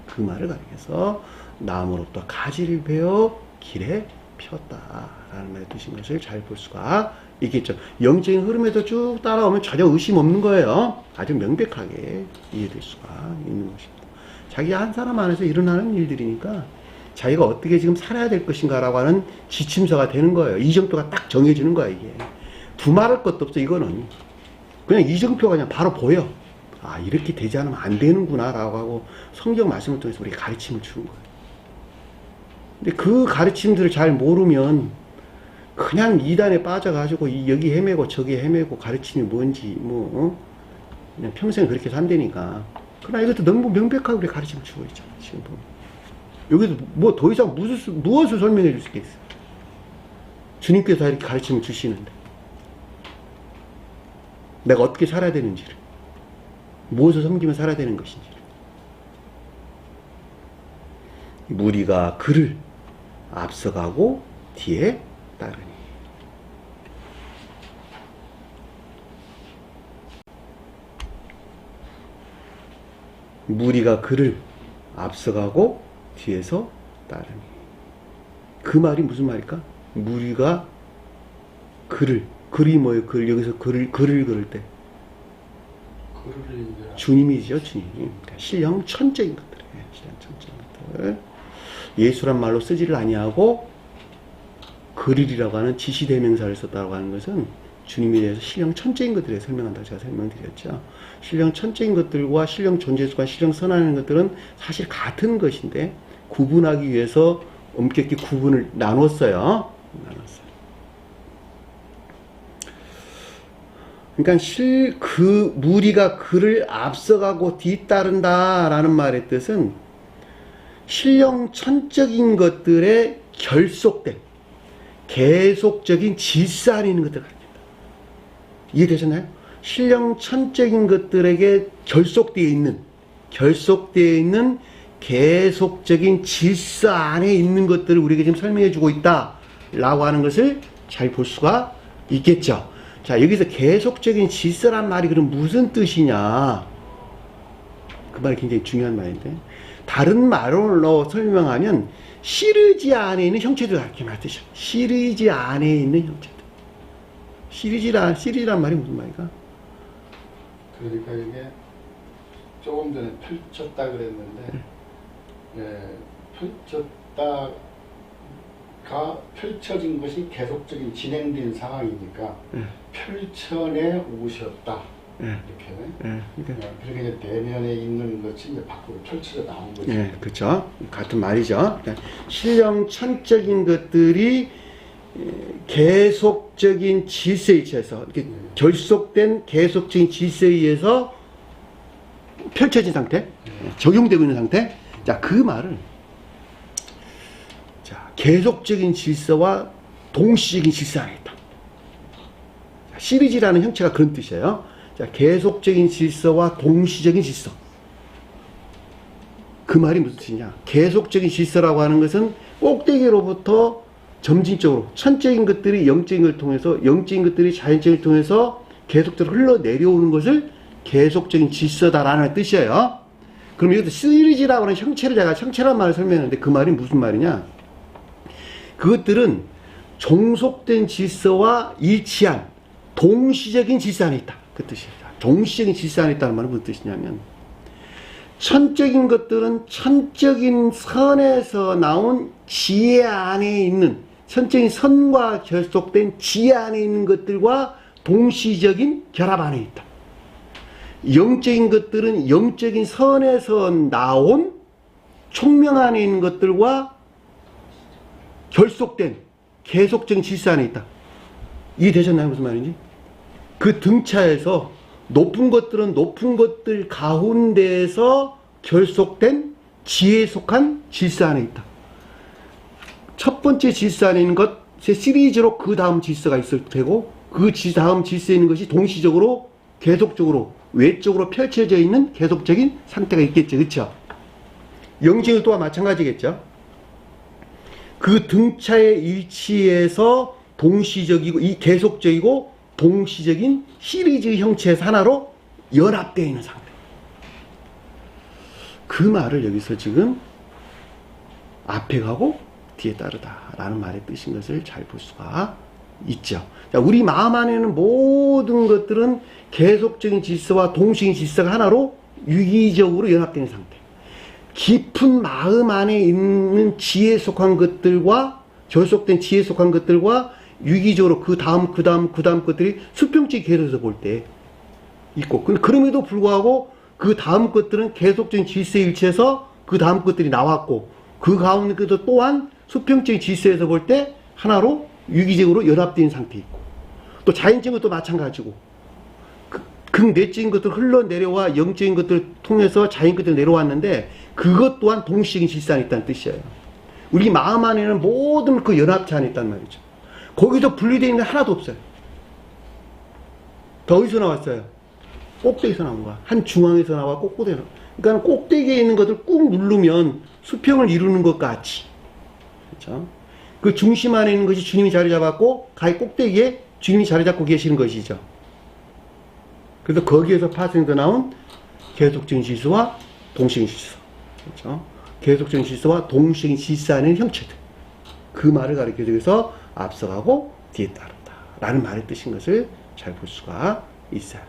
[SPEAKER 1] 그 말을 가리켜서 나무로부터 가지를 베어 길에 폈다라는 말의 뜻인 것을 잘 볼 수가 있겠죠. 영적인 흐름에도 쭉 따라오면 전혀 의심 없는 거예요. 아주 명백하게 이해될 수가 있는 것입니다. 자기 한 사람 안에서 일어나는 일들이니까 자기가 어떻게 지금 살아야 될 것인가라고 하는 지침서가 되는 거예요. 이정표가 딱 정해지는 거야, 이게. 두말할 것도 없어, 이거는. 그냥 이정표가 그냥 바로 보여. 아, 이렇게 되지 않으면 안 되는구나, 라고 하고 성경 말씀을 통해서 우리가 가르침을 주는 거예요. 근데 그 가르침들을 잘 모르면 그냥 이단에 빠져가지고 여기 헤매고 저기 헤매고 가르침이 뭔지, 그냥 평생 그렇게 산다니까. 그러나 이것도 너무 명백하게 우리 가르침을 주고 있잖아, 지금 보면. 여기도 뭐 더 이상 무엇을 설명해 줄 수 있겠어요? 주님께서 다 이렇게 가르침을 주시는데. 내가 어떻게 살아야 되는지를. 무엇을 섬기며 살아야 되는 것인지를. 무리가 그를 앞서가고 뒤에 따르니. 무리가 그를 앞서가고 뒤에서 따르니. 그 말이 무슨 말일까? 무리가 글이 뭐예요? 여기서 글을 그릴 때 주님이죠, 주님. 그러니까 신령 천적인 것들이에요. 신령 천적인 것들. 예수란 말로 쓰지를 아니하고 그리라고 하는 지시대명사를 썼다고 하는 것은 주님에 대해서 신령 천적인 것들에 설명한다고 제가 설명드렸죠. 신령 천적인 것들과 신령 존재수가 신령 선하는 것들은 사실 같은 것인데 구분하기 위해서 엄격히 구분을 나눴어요. 그러니까 그 무리가 그를 앞서가고 뒤따른다라는 말의 뜻은 신령 천적인 것들의 결속된 계속적인 질서 안에 있는 것들을 가르칩니다. 이해되셨나요? 신령 천적인 것들에게 결속되어 있는 계속적인 질서 안에 있는 것들을 우리에게 지금 설명해 주고 있다라고 하는 것을 잘 볼 수가 있겠죠. 자, 여기서 계속적인 질서란 말이 그럼 무슨 뜻이냐? 그 말이 굉장히 중요한 말인데, 다른 말로 설명하면 시리즈 안에 있는 형체들 이렇게 말뜻이야. 시리즈 안에 있는 형체들. 시리즈란 말이 무슨 말인가?
[SPEAKER 2] 그러니까 이게 조금 전에 펼쳤다 그랬는데, 펼쳐진 것이 계속적인 진행된 상황이니까 펼쳐내 오셨다. 이렇게. 그러니까 이제 내면에 있는 것이 이제 밖으로 펼쳐져 나온 거죠.
[SPEAKER 1] 그렇죠. 같은 말이죠. 그러니까 신령 천적인 것들이 계속적인 질서에 의해서 이렇게 결속된 계속적인 질서에 의해서 펼쳐진 상태, 적용되고 있는 상태. 자, 그 말을 계속적인 질서와 동시적인 질서 안에 있다. 시리즈라는 형체가 그런 뜻이에요. 자, 계속적인 질서와 동시적인 질서. 그 말이 무슨 뜻이냐? 계속적인 질서라고 하는 것은 꼭대기로부터 점진적으로 천적인 것들이 영적인 것을 통해서, 영적인 것들이 자연적인 것을 통해서 계속적으로 흘러내려오는 것을 계속적인 질서다라는 뜻이에요. 그럼 이것도 시리즈라고 하는 형체라는 말을 설명했는데 그 말이 무슨 말이냐? 그것들은 종속된 질서와 일치한 동시적인 질서 안에 있다. 그 뜻입니다. 동시적인 질서 안에 있다는 말은 무슨 뜻이냐면, 천적인 것들은 천적인 선에서 나온 지혜 안에 있는, 천적인 선과 결속된 지혜 안에 있는 것들과 동시적인 결합 안에 있다. 영적인 것들은 영적인 선에서 나온 총명 안에 있는 것들과 결속된 계속적인 질서 안에 있다. 이해되셨나요? 무슨 말인지? 그 등차에서 높은 것들은 높은 것들 가운데에서 결속된 지혜에 속한 질서 안에 있다. 첫 번째 질서 안에 있는 것의 시리즈로 그 다음 질서가 있을 테고, 그 다음 질서에 있는 것이 동시적으로 계속적으로 외적으로 펼쳐져 있는 계속적인 상태가 있겠죠. 그렇죠? 영적인 또한 마찬가지겠죠. 그 등차의 일치에서 동시적이고 이 계속적이고 동시적인 시리즈 형체의 하나로 연합되어 있는 상태. 그 말을 여기서 지금 앞에 가고 뒤에 따르다라는 말의 뜻인 것을 잘 볼 수가 있죠. 자, 우리 마음 안에는 모든 것들은 계속적인 질서와 동시적인 질서가 하나로 유기적으로 연합되는 상태. 깊은 마음 안에 있는 지혜에 속한 것들과 결속된 지혜에 속한 것들과 유기적으로 그 다음 것들이 수평적 계속에서 볼 때 있고, 그럼에도 불구하고 그 다음 것들은 계속적인 질서에 일치해서 그 다음 것들이 나왔고, 그 가운데 것도 또한 수평적인 질서에서 볼 때 하나로 유기적으로 연합된 상태에 있고, 또 자연적인 것도 마찬가지고, 극내적인 것들 흘러내려와 영적인 것들을 통해서 자연 것들이 내려왔는데, 그것 또한 동시적인 질서 안에 있다는 뜻이에요. 우리 마음 안에는 모든 그 연합체 안에 있단 말이죠. 거기서 분리되어 있는 게 하나도 없어요. 더 어디서 나왔어요? 꼭대기에서 나온 거야. 한 중앙에서 나왔고 꼭대기에서. 그러니까 꼭대기에 있는 것을 꾹 누르면 수평을 이루는 것 같이. 그렇죠? 그 중심 안에 있는 것이 주님이 자리 잡았고, 가히 꼭대기에 주님이 자리 잡고 계시는 것이죠. 그래서 거기에서 파생해서 나온 계속적인 질서와 동시적인 질서. 그렇죠? 계속적인 질서와 동시적인 질서 안에 있는 형체들. 그 말을 가르쳐주기 위해서 앞서가고 뒤에 따른다 라는 말의 뜻인 것을 잘 볼 수가 있어요.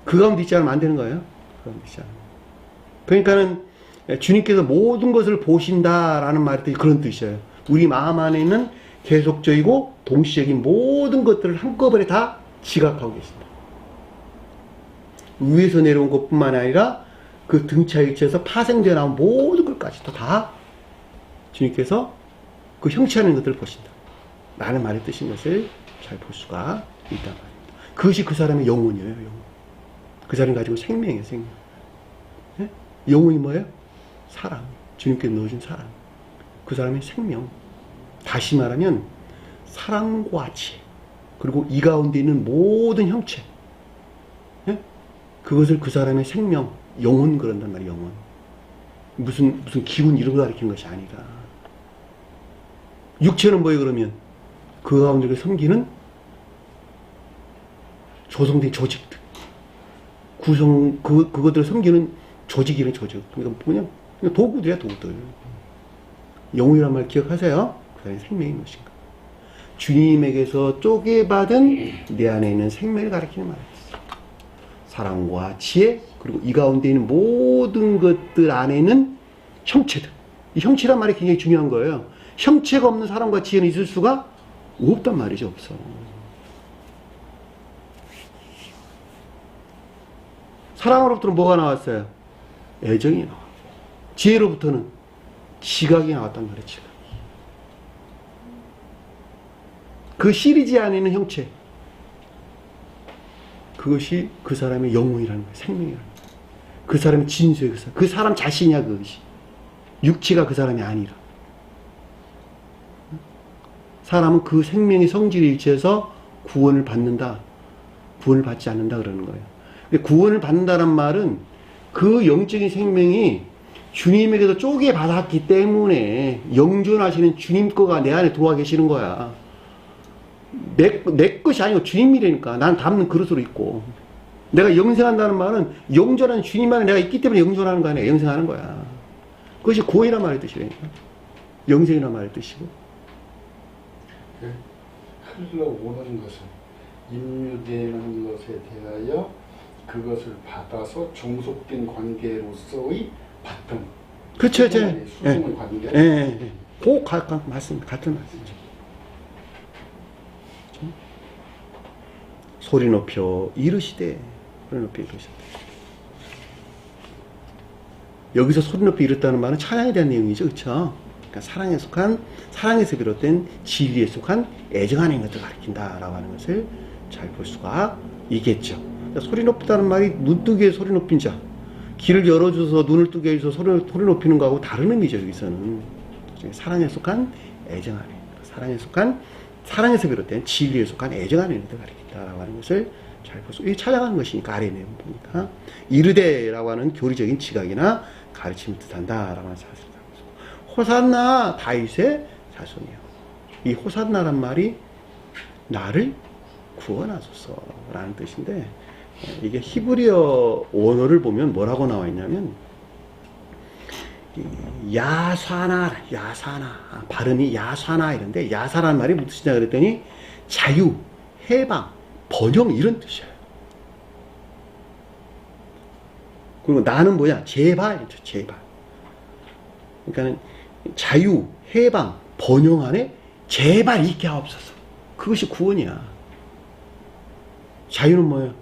[SPEAKER 1] 그 가운데 있지 않으면 안 되는 거예요. 그 가운데 있지 않으면. 그러니까는 주님께서 모든 것을 보신다라는 말의 뜻이 그런 뜻이에요. 우리 마음 안에 있는 계속적이고 동시적인 모든 것들을 한꺼번에 다 지각하고 계신다. 위에서 내려온 것뿐만 아니라 그 등차 일체에서 파생되어 나온 모든 것까지도 다 주님께서 그 형체 안에 있는 것들을 보신다 라는 말의 뜻인 것을 잘 볼 수가 있단 말입니다. 그것이 그 사람의 영혼이에요. 영혼. 그 사람이 가지고 생명이에요. 생명. 네? 영혼이 뭐예요? 사랑. 주님께서 넣어준 사랑. 그 사람의 생명. 다시 말하면 사랑과 지혜, 그리고 이 가운데 있는 모든 형체, 네? 그것을 그 사람의 생명, 영혼 그런단 말이에요. 영혼. 무슨 기운 이런 거 가리키는 것이 아니라, 육체는 뭐예요? 그러면 그 가운데 섬기는 조성된 조직들, 그것들을 섬기는 조직이네. 조직. 그러니까 그냥 도구들이야, 도구들. 영혼이란 말 기억하세요. 그 사람의 생명인 것인가. 주님에게서 쪼개받은 내 안에 있는 생명을 가리키는 말이었어요. 사랑과 지혜, 그리고 이 가운데 있는 모든 것들 안에는 형체들. 이 형체란 말이 굉장히 중요한 거예요. 형체가 없는 사랑과 지혜는 있을 수가 없단 말이죠. 없어. 사랑으로부터는 뭐가 나왔어요? 애정이 나왔고, 지혜로부터는 지각이 나왔단 말이에요. 지각. 그 시리즈 안에 있는 형체, 그것이 그 사람의 영혼이라는 거예요. 생명이라는 거예요. 그 사람의 진수의 그 사람 자신이야. 그것이 육체가 그 사람이 아니라. 사람은 그 생명의 성질에 일치해서 구원을 받는다, 구원을 받지 않는다 그러는 거예요. 근데 구원을 받는다는 말은 그 영적인 생명이 주님에게서 쪼개받았기 때문에 영존하시는 주님 거가 내 안에 들어와 계시는 거야. 내 것이 아니고 주님이라니까. 난 담는 그릇으로 있고. 내가 영생한다는 말은 영존하는 주님 안에 내가 있기 때문에 영존하는 거 아니야. 영생하는 거야. 그것이 구원이란 말의 뜻이라니까. 영생이란 말의 뜻이고.
[SPEAKER 2] 흘러오는 것은 임유되는 것에 대하여 그것을 받아서 종속된 관계로서의 바탕.
[SPEAKER 1] 그렇죠.
[SPEAKER 2] 수dung 관계.
[SPEAKER 1] 꼭 맞습니다. 같은 말씀이죠. 소리 높여 이르시되 소리 높이 이루셨다. 여기서 소리 높이 이뤘다는 말은 찬양에 대한 내용이죠. 그쵸? 그러니까 사랑에서 비롯된 진리에 속한 애정 안에 있는 것을 가리킨다라고 하는 것을 잘 볼 수가 있겠죠. 그러니까 소리 높다는 말이 눈뜨기에 소리 높인 자, 귀를 열어줘서 눈을 뜨게 해서 소리 높이는 거하고 다른 의미죠. 여기서는 사랑에 속한 애정 안에, 사랑에서 비롯된 진리에 속한 애정 안에 있는 것을 가리킨다라고 하는 것을 잘 볼 수, 이게 찾아가는 것이니까 아래 내용 보니까 이르되라고 하는 교리적인 지각이나 가르침을 뜻한다라고 하는 사실을 하고, 호산나 다윗의 자손이요. 이 호산나란 말이 나를 구원하소서라는 뜻인데, 이게 히브리어 원어를 보면 뭐라고 나와 있냐면 야사나 발음이 야사나 이런데, 야사라는 말이 무슨 뜻이냐 그랬더니 자유, 해방, 번영 이런 뜻이에요. 그리고 나는 뭐야? 제발, 제발. 그러니까 자유, 해방, 번영 안에 제발 있게 하옵소서. 그것이 구원이야. 자유는 뭐예요?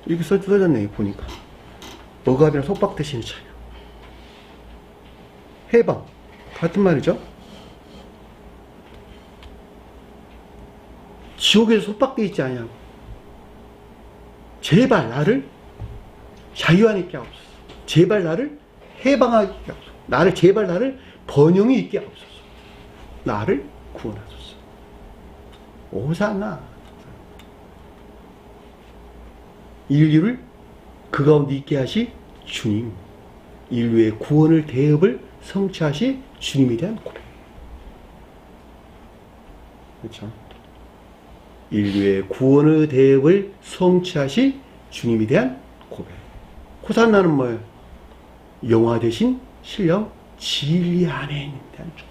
[SPEAKER 1] 이렇게 써졌네, 보니까. 억압이나 속박 대신에 자유. 해방. 같은 말이죠? 지옥에서 속박되어 있지 않냐고. 제발 나를 자유 안에 있게 하옵소서. 제발 나를 해방하게 하옵소서. 제발 나를 번영이 있게 하옵소서. 나를 구원하소서. 오산나. 인류를 그 가운데 있게 하시 주님. 인류의 구원을 대업을 성취하시 주님에 대한 고백. 그렇죠? 인류의 구원의 대업을 성취하시 주님에 대한 고백. 호산나는 뭐예요? 영화 대신 신령 진리 안에 있는 대한 고백.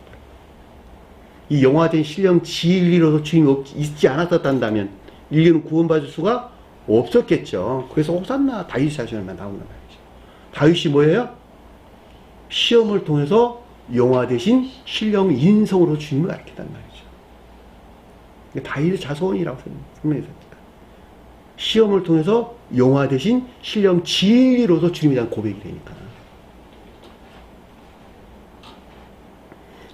[SPEAKER 1] 이 영화된 신령 진리로서 주님이 있지 않았었다면 인류는 구원받을 수가 없었겠죠. 그래서 호산나 다윗 자손에만 나오는 말이죠. 다윗이 뭐예요? 시험을 통해서 영화 대신 신령 인성으로 주님을 가르친단 말이죠. 다윗의 자손이라고 설명했습니다. 시험을 통해서 영화 대신 신령 진리로서 주님에 대한 고백이 되니까.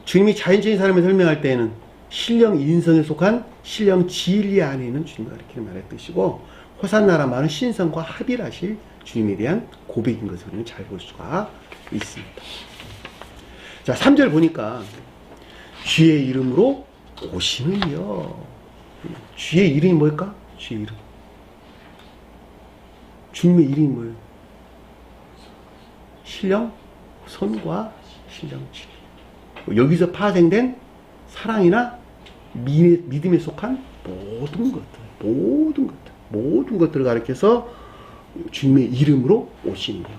[SPEAKER 1] 주님이 자연적인 사람을 설명할 때에는 신령 인성에 속한 신령 진리 안에 있는 주님을 가리키는 말의 뜻이고, 호산나란 말은 신성과 합일하실 주님에 대한 고백인 것을 우리는 잘 볼 수가 있습니다. 자, 3절 보니까 주의 이름으로 오시는 이여. 주의 이름이 뭘까? 주의 이름. 주님의 이름이 뭐예요? 신령 선과 신령 진리. 여기서 파생된 사랑이나 믿음에 속한 모든 것들을 가리켜서 주님의 이름으로 오시는 거예요.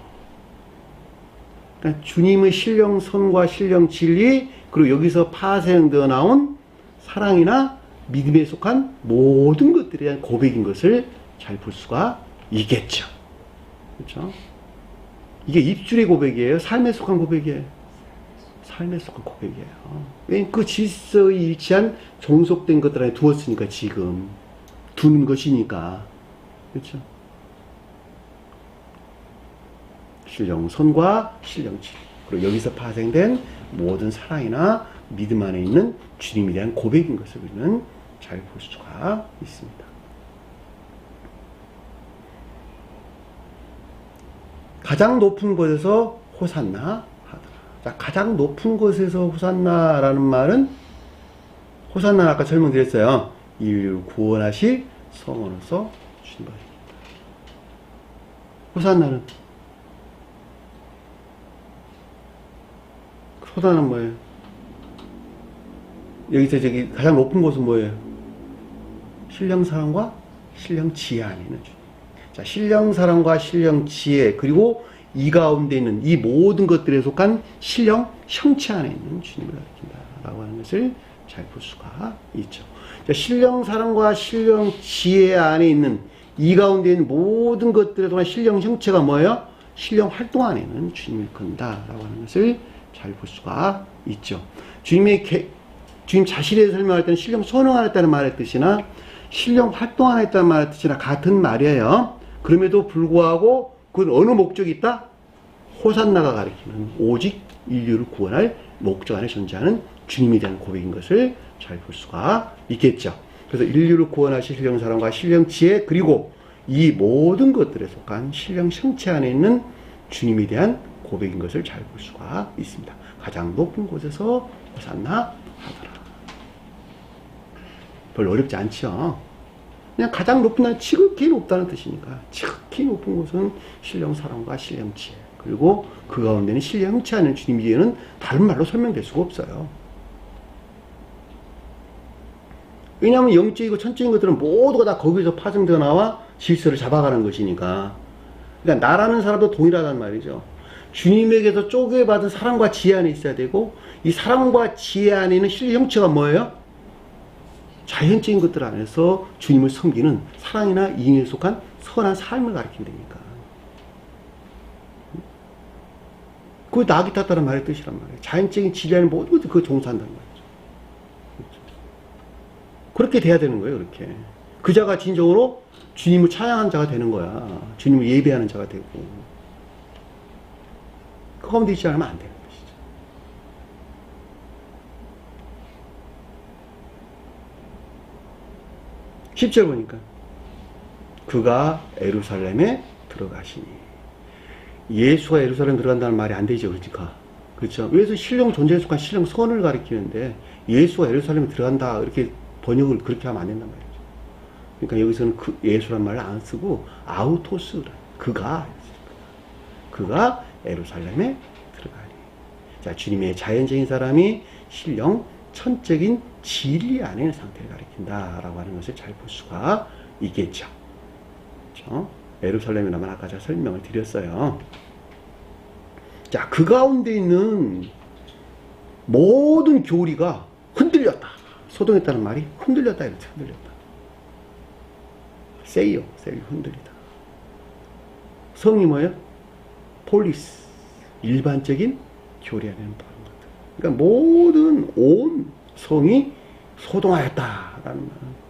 [SPEAKER 1] 그러니까 주님의 신령 선과 신령 진리, 그리고 여기서 파생되어 나온 사랑이나 믿음에 속한 모든 것들에 대한 고백인 것을 잘 볼 수가 있겠죠. 그렇죠? 이게 입술의 고백이에요? 삶에 속한 고백이에요? 삶에 속한 고백이에요. 왜냐면 그 질서에 일치한 종속된 것들 안에 두었으니까, 지금 두는 것이니까. 그렇죠? 신령 선과 신령 진리, 그리고 여기서 파생된 모든 사랑이나 믿음 안에 있는 주님에 대한 고백인 것을 우리는 잘 볼 수가 있습니다. 가장 높은 곳에서 호산나 하더라. 자, 가장 높은 곳에서 호산나라는 말은, 호산나 아까 설명드렸어요. 인류를 구원하실 성원으로서 주신 것입니다. 호산나는 뭐예요? 여기서 가장 높은 곳은 뭐예요? 신령 사랑과 신령 지혜 안에 있는 주님. 자, 신령 사랑과 신령 지혜, 그리고 이 가운데 있는 이 모든 것들에 속한 신령 형체 안에 있는 주님을 가리킨다라고 하는 것을 잘 볼 수가 있죠. 자, 신령 사랑과 신령 지혜 안에 있는 이 가운데 있는 모든 것들에 속한 신령 형체가 뭐예요? 신령 활동 안에 있는 주님을 건다라고 하는 것을 잘 볼 수가 있죠. 주님 자신에 대해서 설명할 때는 신령 선언 안 했다는 말의 뜻이나 신령 활동 안 했다는 말의 뜻이나 같은 말이에요. 그럼에도 불구하고 그건 어느 목적이 있다? 호산나가 가리키는 오직 인류를 구원할 목적 안에 존재하는 주님에 대한 고백인 것을 잘 볼 수가 있겠죠. 그래서 인류를 구원하실 신령 사랑과 신령 지혜, 그리고 이 모든 것들에 속한 신령 성체 안에 있는 주님에 대한 고백인 것을 잘 볼 수가 있습니다. 가장 높은 곳에서 호산나 하더라. 별로 어렵지 않죠. 그냥 가장 높은 날 지극히 높다는 뜻이니까 지극히 높은 곳은 신령 사랑과 신령 지혜, 그리고 그 가운데는 신령 성체 안에 주님에 대해는 다른 말로 설명될 수가 없어요. 왜냐하면 영적이고 천적인 것들은 모두가 다 거기서 파생되어 나와 질서를 잡아가는 것이니까. 그러니까 나라는 사람도 동일하단 말이죠. 주님에게서 쪼개받은 사랑과 지혜 안에 있어야 되고, 이 사랑과 지혜 안에 있는 신령 형체가 뭐예요? 자연적인 것들 안에서 주님을 섬기는 사랑이나 인연에 속한 선한 삶을 가리킨다니까. 그게 낙이 탔다는 말의 뜻이란 말이에요. 자연적인 지혜 안에 모든 것들 그거 종사한다는 말이에요. 그렇게 돼야 되는 거예요, 그렇게. 그 자가 진정으로 주님을 찬양하는 자가 되는 거야. 주님을 예배하는 자가 되고. 그 가운데 있지 않으면 안 되는 것이죠. 10절 보니까 그가 예루살렘에 들어가시니. 예수가 예루살렘 들어간다는 말이 안 되죠, 그러니까. 그렇죠. 그래서 신령 존재에 속한 신령 선을 가리키는데 예수가 예루살렘에 들어간다 이렇게 번역을 그렇게 하면 안 된단 말이죠. 그러니까 여기서는 그 예수란 말을 안 쓰고 아우토스, 그가 예루살렘에 들어가니. 자, 주님의 자연적인 사람이 신령 천적인 진리 안에 있는 상태를 가리킨다라고 하는 것을 잘 볼 수가 있겠죠. 그렇죠? 예루살렘이라면 아까 제가 설명을 드렸어요. 자, 그 가운데 있는 모든 교리가 흔들렸다. 소동했다는 말이 흔들렸다 이렇게 흔들렸다. 세이요, 흔들리다. 성이 뭐예요? 폴리스, 일반적인 교리 안에는 다른 것들. 그러니까 모든 온 성이 소동하였다라는 말은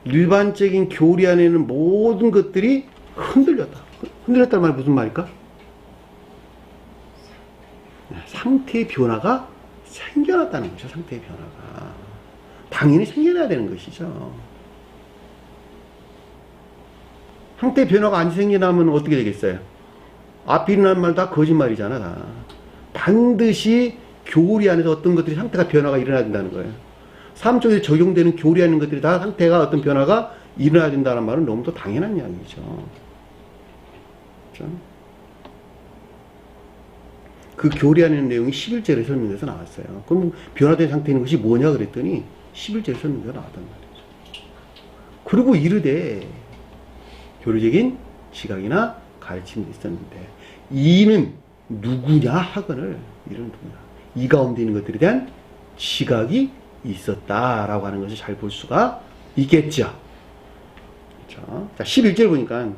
[SPEAKER 1] 일반적인 교리 안에는 모든 것들이 흔들렸다. 흔들렸다는 말이 무슨 말일까? 상태의 변화가 생겨났다는 거죠. 상태의 변화가 당연히 생겨나야 되는 것이죠. 상태의 변화가 안 생겨나면 어떻게 되겠어요? 앞에 일어난 말 다 거짓말이잖아. 다. 반드시 교리 안에서 어떤 것들이 상태가 변화가 일어나야 된다는 거예요. 삶 속에서 적용되는 교리하는 것들이 다 상태가 어떤 변화가 일어나야 된다는 말은 너무도 당연한 이야기죠. 그렇죠? 그 교리하는 내용이 11절에 설명돼서 나왔어요. 그럼 변화된 상태인 것이 뭐냐 그랬더니 11절에 설명돼서 나왔단 말이죠. 그리고 이르되 교리적인 지각이나 가르침이 있었는데 이는 누구냐 하거늘, 이는 누구냐, 이 가운데 있는 것들에 대한 지각이 있었다라고 하는 것을 잘 볼 수가 있겠죠. 그렇죠? 자, 11절 보니까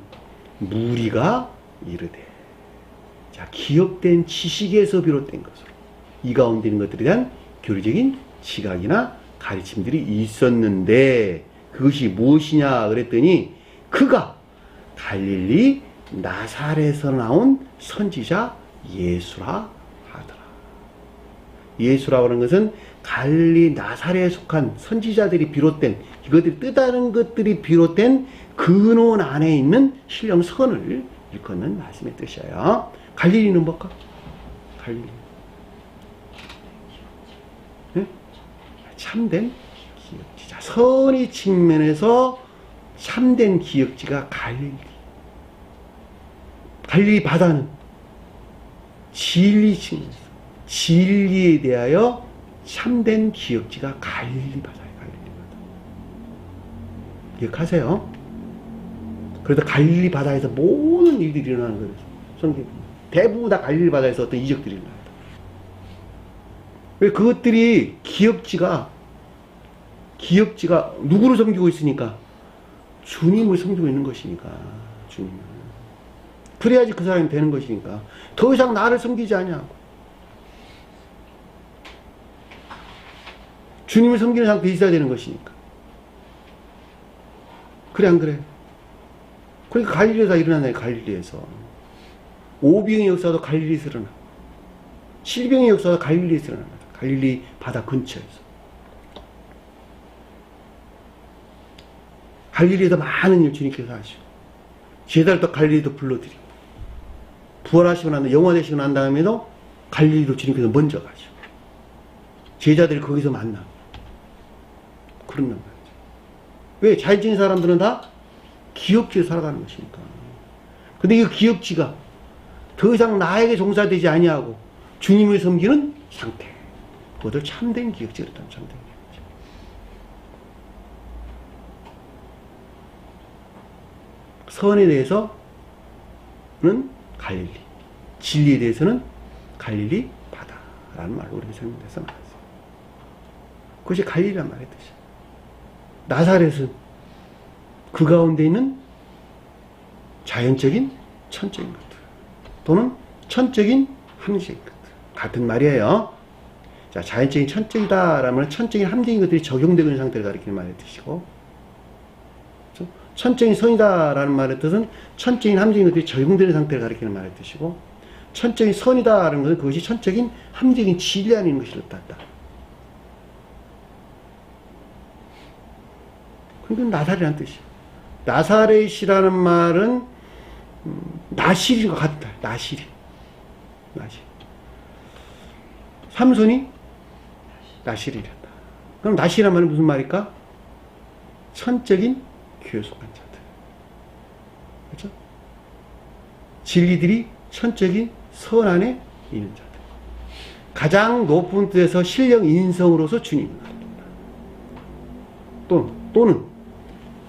[SPEAKER 1] 무리가 이르되, 자, 기억된 지식에서 비롯된 것으로 이 가운데 있는 것들에 대한 교리적인 지각이나 가르침들이 있었는데 그것이 무엇이냐 그랬더니 그가 갈릴리 나사렛에서 나온 선지자 예수라 하더라. 예수라고 하는 것은 갈릴리 나사렛에 속한 선지자들이 비롯된, 이것들이 뜻하는 것들이 비롯된 근원 안에 있는 신령 선을 일컫는 말씀의 뜻이에요. 갈릴리는 뭘까? 갈릴리. 네? 참된 기억지자. 선의 측면에서 참된 기억지가 갈릴리. 갈릴리 바다는 진리 측면에서 진리에 대하여 참된 기억지가 갈릴리 바다예요. 갈릴리 바다. 기억하세요? 그래서 갈릴리 바다에서 모든 일들이 일어나는 거예요. 성경 대부분 다 갈릴리 바다에서 어떤 이적들이 일어나요. 왜 그것들이 기억지가 누구를 섬기고 있으니까? 주님을 섬기고 있는 것이니까. 주님을. 그래야지 그 사람이 되는 것이니까. 더 이상 나를 섬기지 않냐고. 주님을 섬기는 상태에 있어야 되는 것이니까. 그래 안 그래? 그러니까 갈릴리에서 일어나네, 갈릴리에서. 오병의 역사도 갈릴리에서 일어나. 실병의 역사도 갈릴리에서 일어납니다. 갈릴리 바다 근처에서. 갈릴리에도 많은 일 주님께서 하시고, 제달도 갈릴리도 불러드리고, 부활하시고 난 다음에, 영화되시고 난 다음에도 갈릴리도 주님께서 먼저 가시고, 제자들이 거기서 만나고, 그런 말이죠. 왜? 자연적인 사람들은 다 기업지에 살아가는 것이니까. 근데 이 기업지가 더 이상 나에게 종사되지 아니하고 주님을 섬기는 상태. 그것을 참된 기업지가 그랬다는 참된 기업지. 선에 대해서는 갈릴리, 진리에 대해서는 갈릴리 바다라는 말로 우리가 설명돼서 말했어요. 그것이 갈릴리란 말의 뜻이에요. 나사렛은 그 가운데 있는 자연적인 천적인 것들 또는 천적인 함정인 것들 같은 말이에요. 자, 자연적인 천적이다라면 천적인 함정인 것들이 적용되고 있는 상태를 가리키는 말의 뜻이고, 그렇죠? 천적인 선이다라는 말의 뜻은 천적인 함정인 것들이 적용되는 상태를 가리키는 말의 뜻이고, 천적인 선이다라는 것은 그것이 천적인 함정인 진리 안에 있는 것이 뜻한다. 그러니까 나사렛이라는 뜻이에요. 나사렛이라는 말은 나실과 같다. 나실. 삼손이 나실이란다. 그럼 나실이란 말은 무슨 말일까? 천적인 교회 속한 자들. 그렇죠? 진리들이 천적인 선 안에 있는 자들. 가장 높은 뜻에서 신령 인성으로서 주님을 가르친다. 또는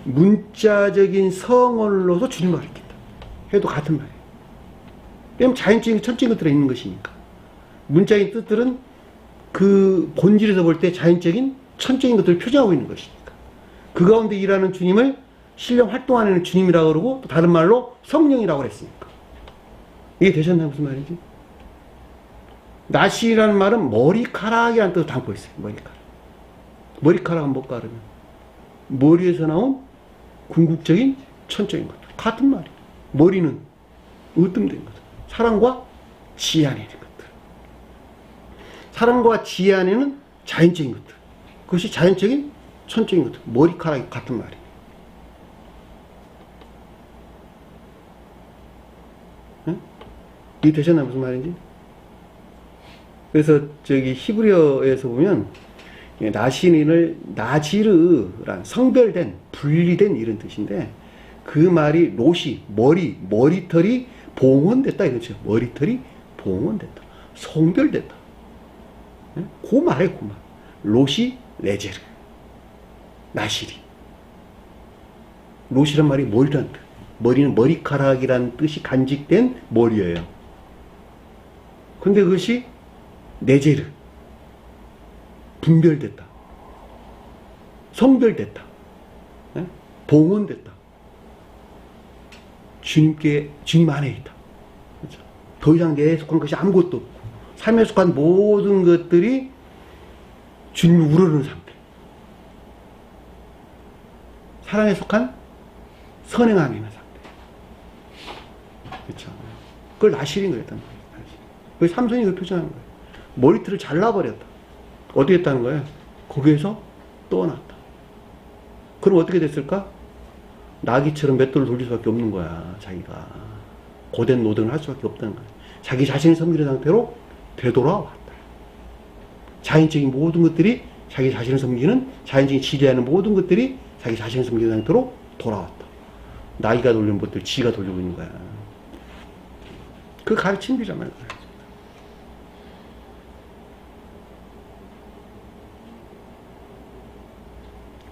[SPEAKER 1] 문자적인 성언로서 주님을 가르친다. 해도 같은 말이에요. 왜냐면 자연적인 천적인 것들이 있는 것이니까. 문자적인 뜻들은 그 본질에서 볼 때 자연적인 천적인 것들을 표정하고 있는 것이니까. 그 가운데 일하는 주님을 신령 활동하는 주님이라고 그러고, 또 다른 말로 성령이라고 그랬으니까. 이게 되셨나요? 무슨 말인지? 나시라는 말은 머리카락이라는 뜻을 담고 있어요. 머리카락. 머리카락은 뭘까 그러면? 머리에서 나온 궁극적인 천적인 것들. 같은 말이에요. 머리는 으뜸된 것들. 사랑과 지혜 안에 있는 것들. 사랑과 지혜 안에는 자연적인 것들. 그것이 자연적인 천적인 것들. 머리카락이 같은 말이에요. 응? 이해 되셨나요? 무슨 말인지? 그래서 저기 히브리어에서 보면 나신인을 나지르란 성별된, 분리된 이런 뜻인데, 그 말이 롯이 머리털이 봉헌됐다 이거죠. 머리털이 봉헌됐다. 성별됐다. 그 말이에요, 그 말. 롯이 레제르. 나실이. 롯이란 말이 머리란 뜻. 머리는 머리카락이란 뜻이 간직된 머리예요. 근데 그것이 네제르. 분별됐다. 성별됐다. 봉헌됐다. 주님 안에 있다. 그렇죠? 더 이상 내에 속한 것이 아무것도 없고, 삶에 속한 모든 것들이 주님을 우러르는 상태. 사랑에 속한 선행 안에 있는 상태. 그렇죠? 그걸 나실인 거였단 말이에요. 그래서 삼손이 그걸 표현하는 거예요. 머리털을 잘라버렸다. 어디 했다는 거예요? 거기에서 떠났다. 그럼 어떻게 됐을까? 나귀처럼 맷돌을 돌릴 수밖에 없는 거야, 자기가. 고된 노동을 할 수밖에 없다는 거야. 자기 자신을 섬기는 상태로 되돌아왔다. 자연적인 모든 것들이 자기 자신을 섬기는, 자연적인 지배하는 모든 것들이 자기 자신을 섬기는 상태로 돌아왔다. 나귀가 돌리는 것들 지가 돌리고 있는 거야. 그 가르침이란 말이야.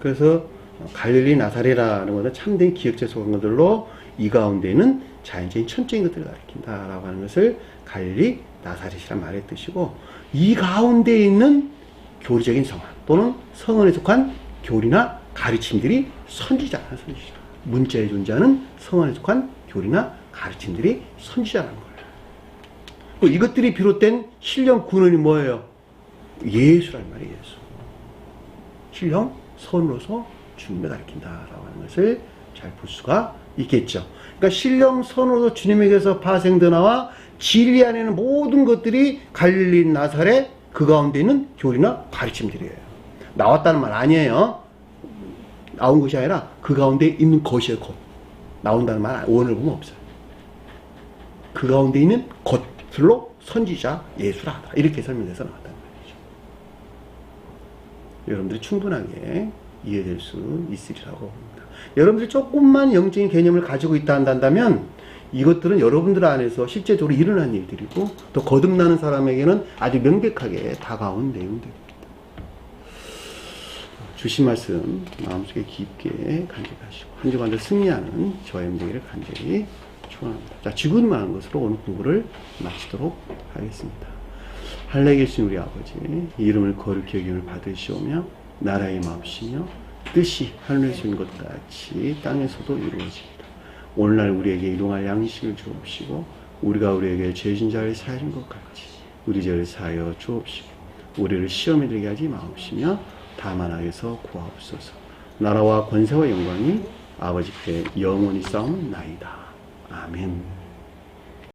[SPEAKER 1] 그래서 갈릴리 나사렛이라는 것은 참된 기억자 속한 것들로 이 가운데는 자연적인 천적인 것들을 가리킨다라고 하는 것을 갈릴리 나사렛이란 말의 뜻이고, 이 가운데 있는 교리적인 성안 또는 성언에 속한 교리나 가르침들이 선지자라는 선지자. 문자에 존재하는 성언에 속한 교리나 가르침들이 선지자라는 거예요. 이것들이 비롯된 신령 군원이 뭐예요? 예수란 말이에요. 예수. 신령 선으로서 주님을 가리킨다라고 하는 것을 잘 볼 수가 있겠죠. 그러니까 신령 선으로도 주님에게서 파생되어 나와 진리 안에는 모든 것들이 갈릴리 나사렛 그 가운데 있는 교리나 가르침들이에요. 나왔다는 말 아니에요. 나온 것이 아니라 그 가운데 있는 것이에요. 것. 나온다는 말 원을 보면 없어요. 그 가운데 있는 것들로 선지자 예수라 하더라. 이렇게 설명해서 나왔다는 말이죠. 여러분들이 충분하게 이해될 수 있으리라고 봅니다. 여러분들이 조금만 영적인 개념을 가지고 있다 한다면 이것들은 여러분들 안에서 실제적으로 일어난 일들이고 또 거듭나는 사람에게는 아주 명백하게 다가온 내용들입니다. 주신 말씀 마음속에 깊게 간직하시고 한 주간도 승리하는 저와 되기를 간절히 축원합니다. 자, 지금만 하는 것으로 오늘 공부를 마치도록 하겠습니다. 할례 계신 우리 아버지 이름을 거룩히 여김을 받으시오며 나라의 마음이시며 뜻이 하늘에서 이룬 것 같이 땅에서도 이루어집니다. 오늘날 우리에게 일용할 양식을 주옵시고 우리가 우리에게 죄진 자를 사하여 준 것 같이 우리 죄를 사하여 주옵시고 우리를 시험에 들게 하지 마옵시며 다만 악에서 구하옵소서. 나라와 권세와 영광이 아버지께 영원히 싸움나이다. 아멘.